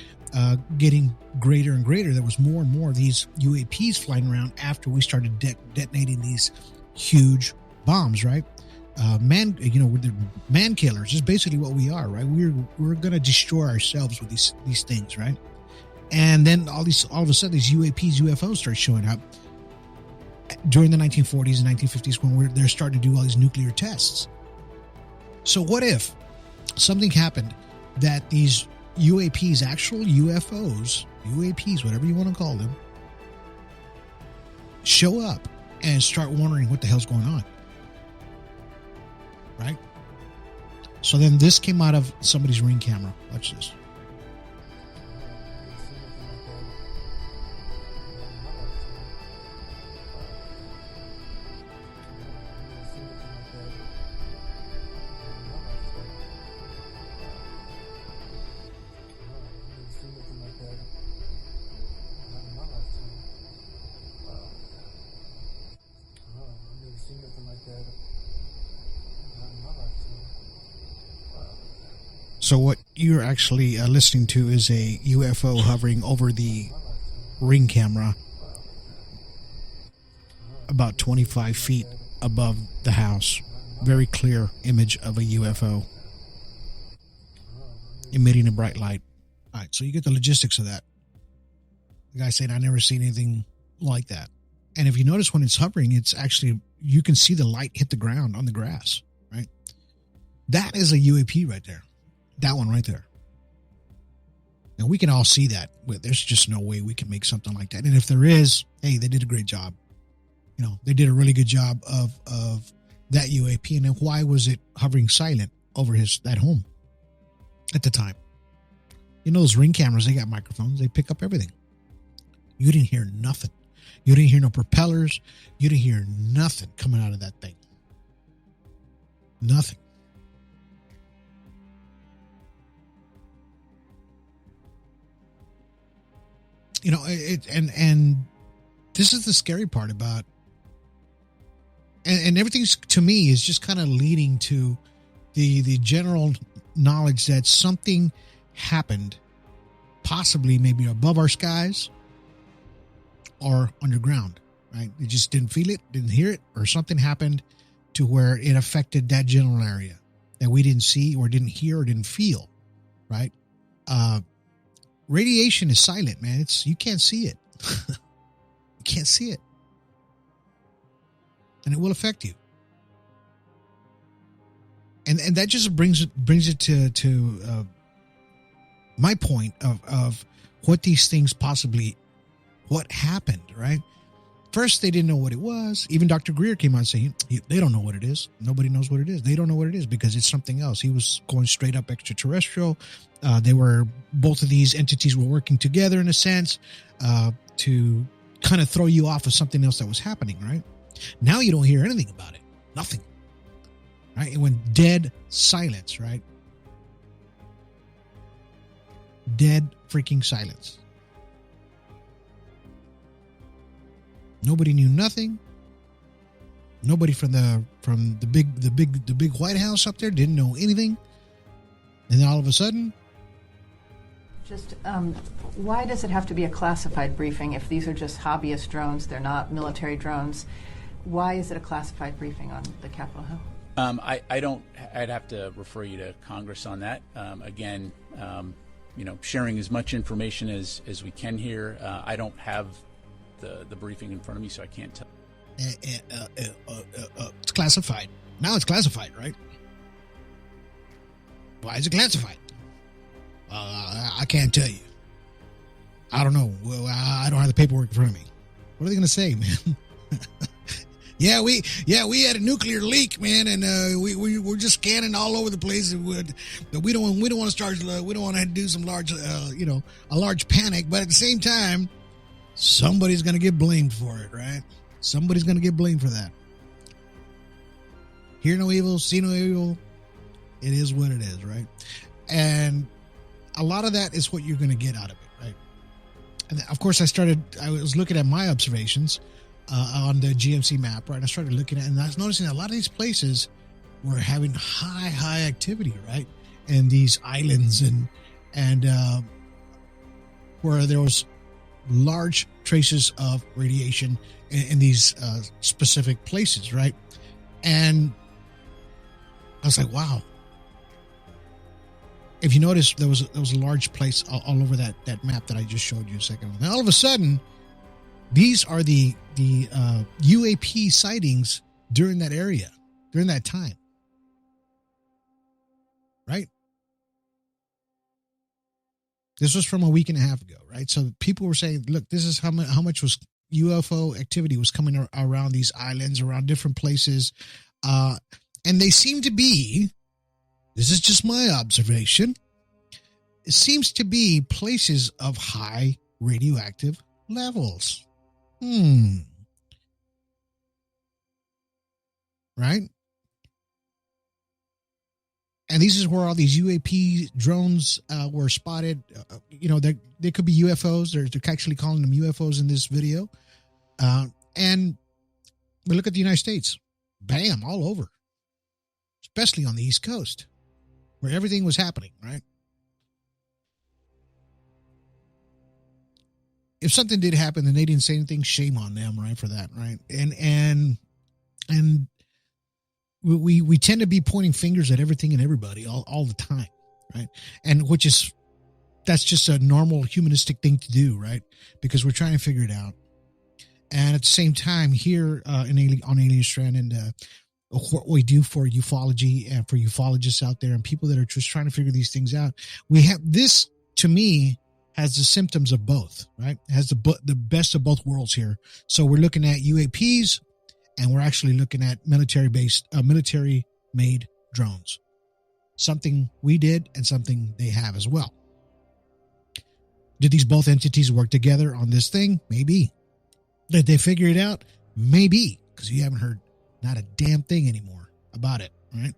getting greater and greater. There was more and more of these UAPs flying around after we started detonating these huge bombs, right? We're the man killers is basically what we are, right? We're going to destroy ourselves with these things, right? And then all of a sudden these UAPs, UFOs start showing up during the 1940s and 1950s when they're starting to do all these nuclear tests. So what if something happened that these UAPs, actual UFOs, UAPs, whatever you want to call them, show up and start wondering what the hell's going on? Right? So then this came out of somebody's Ring camera. Watch this. So what you're actually listening to is a UFO hovering over the Ring camera about 25 feet above the house. Very clear image of a UFO emitting a bright light. All right, so you get the logistics of that. The guy said, I never seen anything like that. And if you notice when it's hovering, it's actually, you can see the light hit the ground on the grass, right? That is a UAP right there. That one right there. And we can all see that. There's just no way we can make something like that. And if there is, hey, they did a great job. They did a really good job of that UAP. And then why was it hovering silent over that home at the time? Those Ring cameras, they got microphones. They pick up everything. You didn't hear nothing. You didn't hear no propellers. You didn't hear nothing coming out of that thing. Nothing. And this is the scary part about, and everything's to me is just kind of leading to the general knowledge that something happened, possibly maybe above our skies or underground, right? You just didn't feel it, didn't hear it, or something happened to where it affected that general area that we didn't see or didn't hear or didn't feel, right? Radiation is silent, man. You can't see it. You can't see it. And it will affect you. And that just brings it to my point of what these things possibly, what happened, right? First, they didn't know what it was. Even Dr. Greer came out saying, they don't know what it is. Nobody knows what it is. They don't know what it is because it's something else. He was going straight up extraterrestrial. Both of these entities were working together in a sense to kind of throw you off of something else that was happening, right? Now you don't hear anything about it. Nothing. Right? It went dead silence, right? Dead freaking silence. Nobody knew nothing. Nobody from the big White House up there didn't know anything. And then all of a sudden, just why does it have to be a classified briefing if these are just hobbyist drones? They're not military drones. Why is it a classified briefing on the Capitol Hill? I'd have to refer you to Congress on that. Again, sharing as much information as we can here. I don't have the briefing in front of me, so I can't tell. It's classified. Now it's classified, right? Why is it classified? I can't tell you. I don't know. Well, I don't have the paperwork in front of me. What are they going to say, man? Yeah, we had a nuclear leak, man, and we're just scanning all over the place. But we don't want to start. We don't want to do some large, a large panic. But at the same time, somebody's going to get blamed for it, right? Somebody's going to get blamed for that. Hear no evil, see no evil. It is what it is, right? And a lot of that is what you're going to get out of it, right? And of course, I was looking at my observations on the GMC map, right? I started looking at, and I was noticing a lot of these places were having high activity, right? And these islands and where there was large traces of radiation in these specific places, right? And I was like, wow. If you notice, there was a large place all over that map that I just showed you a second ago. Now, all of a sudden, these are the UAP sightings during that area, during that time, right? This was from a week and a half ago, right? So people were saying, look, this is how much was UFO activity was coming around these islands, around different places. And they seem to be, this is just my observation, it seems to be places of high radioactive levels. Right? And this is where all these UAP drones were spotted. They could be UFOs. They're actually calling them UFOs in this video. And we look at the United States. Bam, all over. Especially on the East Coast, where everything was happening, right? If something did happen and they didn't say anything, shame on them, right, for that, right? And we tend to be pointing fingers at everything and everybody all the time, right? And that's just a normal humanistic thing to do, right? Because we're trying to figure it out. And at the same time, here on Alien Strand and what we do for ufology and for ufologists out there and people that are just trying to figure these things out, we have this, to me, has the symptoms of both, right? It has the best of both worlds here. So we're looking at UAPs and we're actually looking at military-made drones. Something we did and something they have as well. Did these both entities work together on this thing? Maybe. Did they figure it out? Maybe, because you haven't heard not a damn thing anymore about it, right?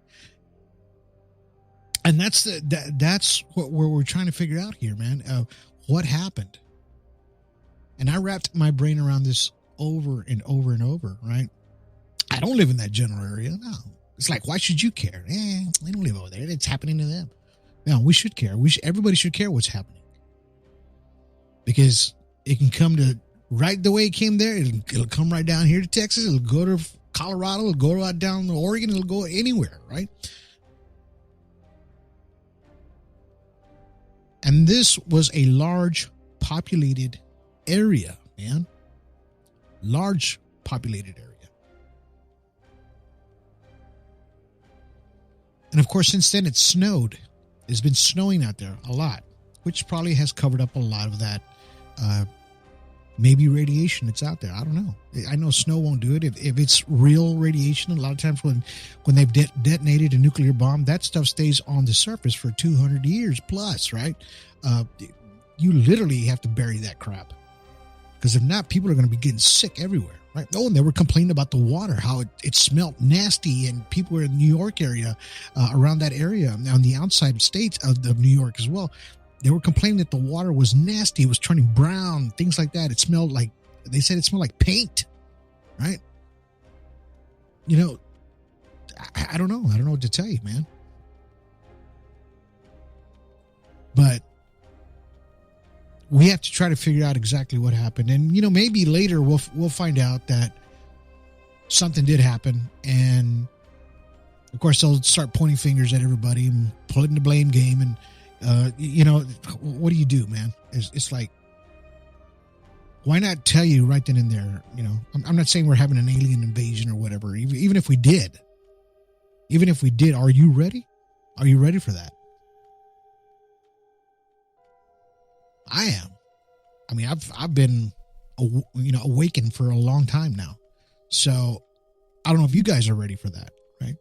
And that's what we're trying to figure out here, man. What happened? And I wrapped my brain around this over and over and over, right? I don't live in that general area. No. It's like, why should you care? They don't live over there. It's happening to them. No, we should care. Everybody should care what's happening. Because it can come to right the way it came there. It'll come right down here to Texas. It'll go to Colorado. It'll go right down to Oregon. It'll go anywhere, right? And this was a large populated area, man. Large populated area. And of course, since then it snowed. It's been snowing out there a lot, which probably has covered up a lot of that maybe radiation that's out there. I don't know. I know snow won't do it. If it's real radiation, a lot of times when they've detonated a nuclear bomb, that stuff stays on the surface for 200 years plus, right? You literally have to bury that crap. Because if not, people are going to be getting sick everywhere, right? Oh, and they were complaining about the water, how it smelled nasty, and people were in the New York area, around that area, on the outside states of New York as well. They were complaining that the water was nasty. It was turning brown, things like that. It smelled like, they said it smelled like paint. right? You know, I don't know. I don't know what to tell you, man. But we have to try to figure out exactly what happened. And, you know, maybe later we'll find out that something did happen. And, of course, they'll start pointing fingers at everybody and pulling the blame game. And, you know, what do you do, man? It's like, why not tell you right then and there? You know, I'm not saying we're having an alien invasion or whatever. Even if we did, are you ready? Are you ready for that? I am. I mean, I've been, awakened for a long time now. So I don't know if you guys are ready for that, right?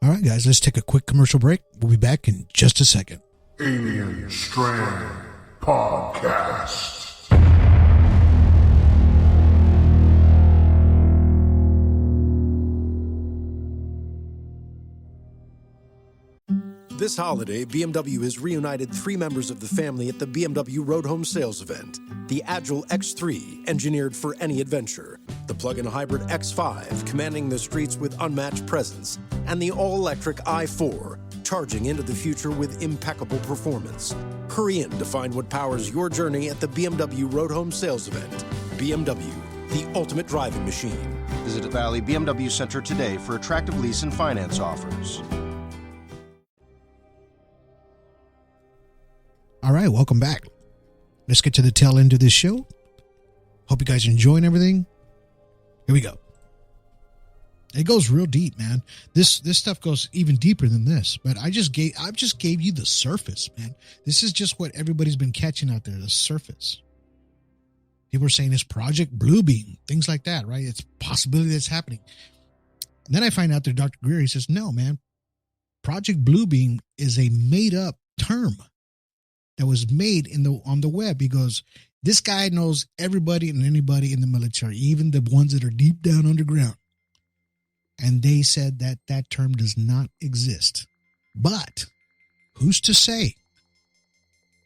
All right, guys, let's take a quick commercial break. We'll be back in just a second. Alien Strand Podcast. This holiday, BMW has reunited 3 members of the family at the BMW Road Home Sales event. The Agile X3, engineered for any adventure. The plug-in hybrid X5, commanding the streets with unmatched presence. And the all-electric i4, charging into the future with impeccable performance. Hurry in to find what powers your journey at the BMW Road Home Sales event. BMW, the ultimate driving machine. Visit Valley BMW Center today for attractive lease and finance offers. All right, welcome back. Let's get to the tail end of this show. Hope you guys are enjoying everything. Here we go. It goes real deep, man. This stuff goes even deeper than this, but I just gave you the surface, man. This is just what everybody's been catching out there, the surface. People are saying it's Project Bluebeam, things like that, right? It's a possibility that's happening. And then I find out that Dr. Greer, he says, no, man. Project Bluebeam is a made-up term that was made on the web. He goes, this guy knows everybody and anybody in the military, even the ones that are deep down underground. And they said that term does not exist. But who's to say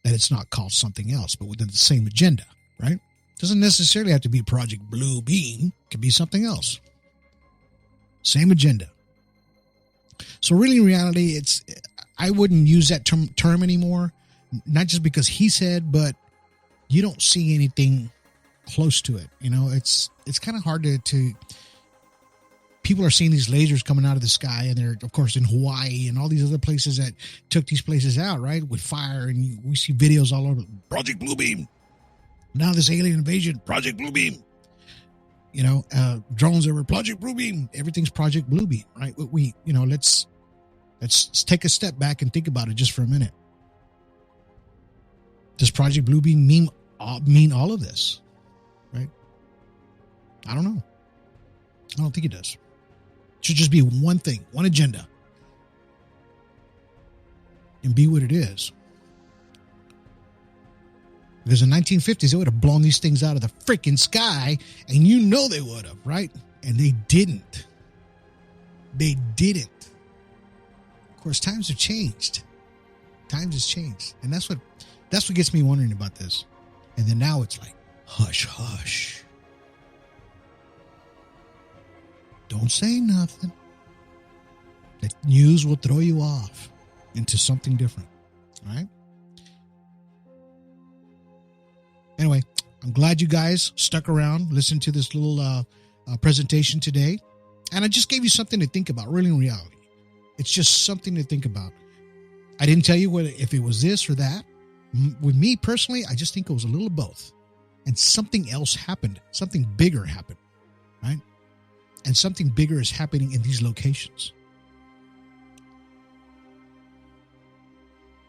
that it's not called something else, but within the same agenda, right? Doesn't necessarily have to be Project Bluebeam. It could be something else. Same agenda. So really, in reality, I wouldn't use that term anymore. Not just because he said, but you don't see anything close to it. You know, it's kind of hard to people are seeing these lasers coming out of the sky, and they're, of course, in Hawaii and all these other places that took these places out, right, with fire. And we see videos all over. Project Bluebeam. Now this alien invasion, Project Bluebeam. You know, drones over Project Bluebeam. Everything's Project Bluebeam, right? Let's take a step back and think about it just for a minute. Does Project Bluebeam mean all of this, right? I don't know. I don't think it does. It should just be one thing, one agenda, and be what it is. Because in the 1950s, they would have blown these things out of the freaking sky, and you know they would have, right? And they didn't. They didn't. Of course, times have changed. Times has changed, and that's what gets me wondering about this. And then now it's like, hush, hush. Don't say nothing. The news will throw you off into something different. All right? Anyway, I'm glad you guys stuck around, listened to this little presentation today. And I just gave you something to think about, really, in reality. It's just something to think about. I didn't tell you if it was this or that. With me personally, I just think it was a little of both. And something else happened. Something bigger happened. Right? And something bigger is happening in these locations.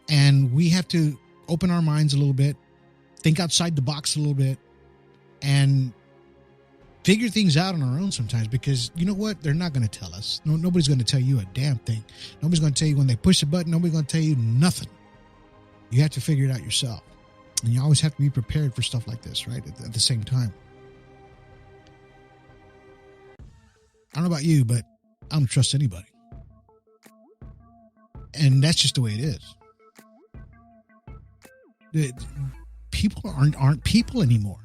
And we have to open our minds a little bit, think outside the box a little bit, and figure things out on our own sometimes, because you know what? They're not going to tell us. Nobody's going to tell you a damn thing. Nobody's going to tell you when they push the button. Nobody's going to tell you nothing. You have to figure it out yourself. And you always have to be prepared for stuff like this, right? At the same time. I don't know about you, but I don't trust anybody. And that's just the way it is. People aren't people anymore.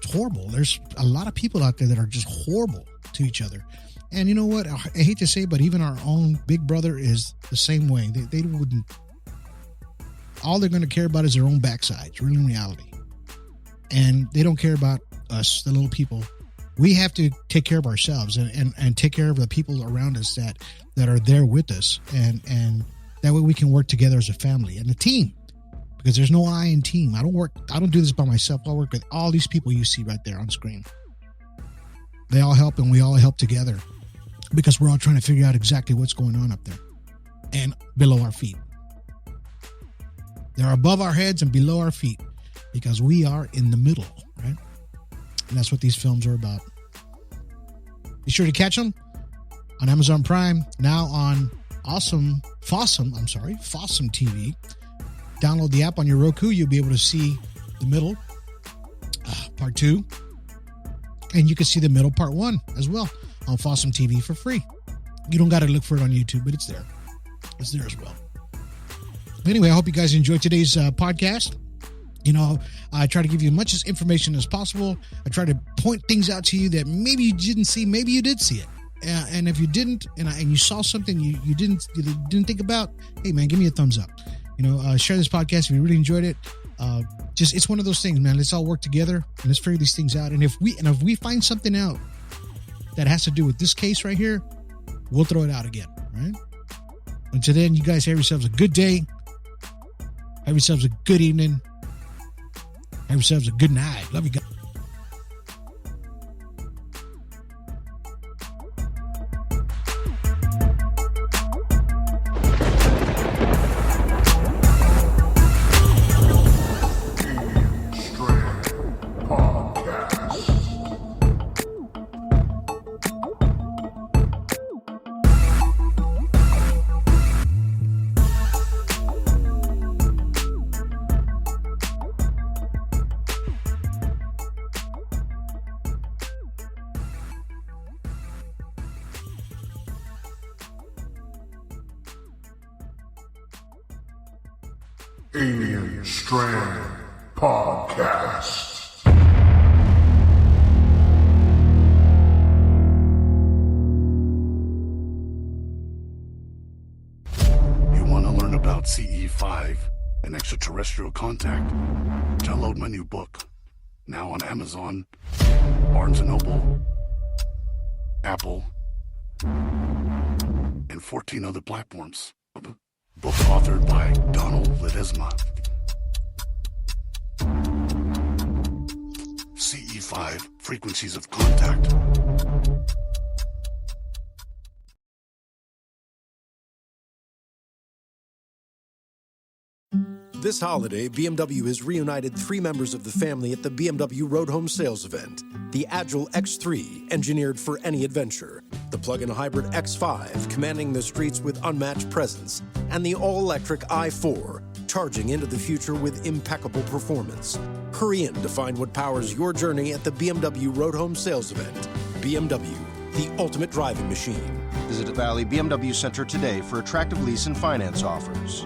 horrible. There's a lot of people out there that are just horrible to each other. And you know what? I hate to say it, but even our own big brother is the same way. They wouldn't. All they're going to care about is their own backsides, really, in reality. And they don't care about us, the little people. We have to take care of ourselves and take care of the people around us that are there with us. And that way we can work together as a family and a team. Because there's no I in team. I don't do this by myself. I work with all these people you see right there on screen. They all help, and we all help together because we're all trying to figure out exactly what's going on up there and below our feet. They're above our heads and below our feet because we are in the middle, right? And that's what these films are about. Be sure to catch them on Amazon Prime, now on Fossum TV. Download the app on your Roku. You'll be able to see the middle, part 2. And you can see the middle, part 1 as well on Fossum TV for free. You don't got to look for it on YouTube, but it's there. It's there as well. Anyway, I hope you guys enjoyed today's podcast. You know, I try to give you as much information as possible. I try to point things out to you that maybe you didn't see, maybe you did see it. And if you didn't, and you saw something you didn't think about, hey man, give me a thumbs up. You know, share this podcast if you really enjoyed it. It's one of those things, man. Let's all work together and let's figure these things out. And if we find something out that has to do with this case right here, we'll throw it out again, right? Until then, you guys have yourselves a good day. Have yourselves a good evening. Have yourselves a good night. Love you guys. Alien Strand Podcast. You want to learn about CE5 and extraterrestrial contact? Download my new book, now on Amazon, Barnes & Noble, Apple, and 14 other platforms. Book authored by Donald Ledesma. CE5, Frequencies of Contact. This holiday, BMW has reunited 3 members of the family at the BMW Road Home Sales Event. The Agile X3, engineered for any adventure. The plug-in hybrid X5, commanding the streets with unmatched presence. And the all-electric i4, charging into the future with impeccable performance. Hurry in to find what powers your journey at the BMW Road Home Sales Event. BMW, the ultimate driving machine. Visit Valley BMW Center today for attractive lease and finance offers.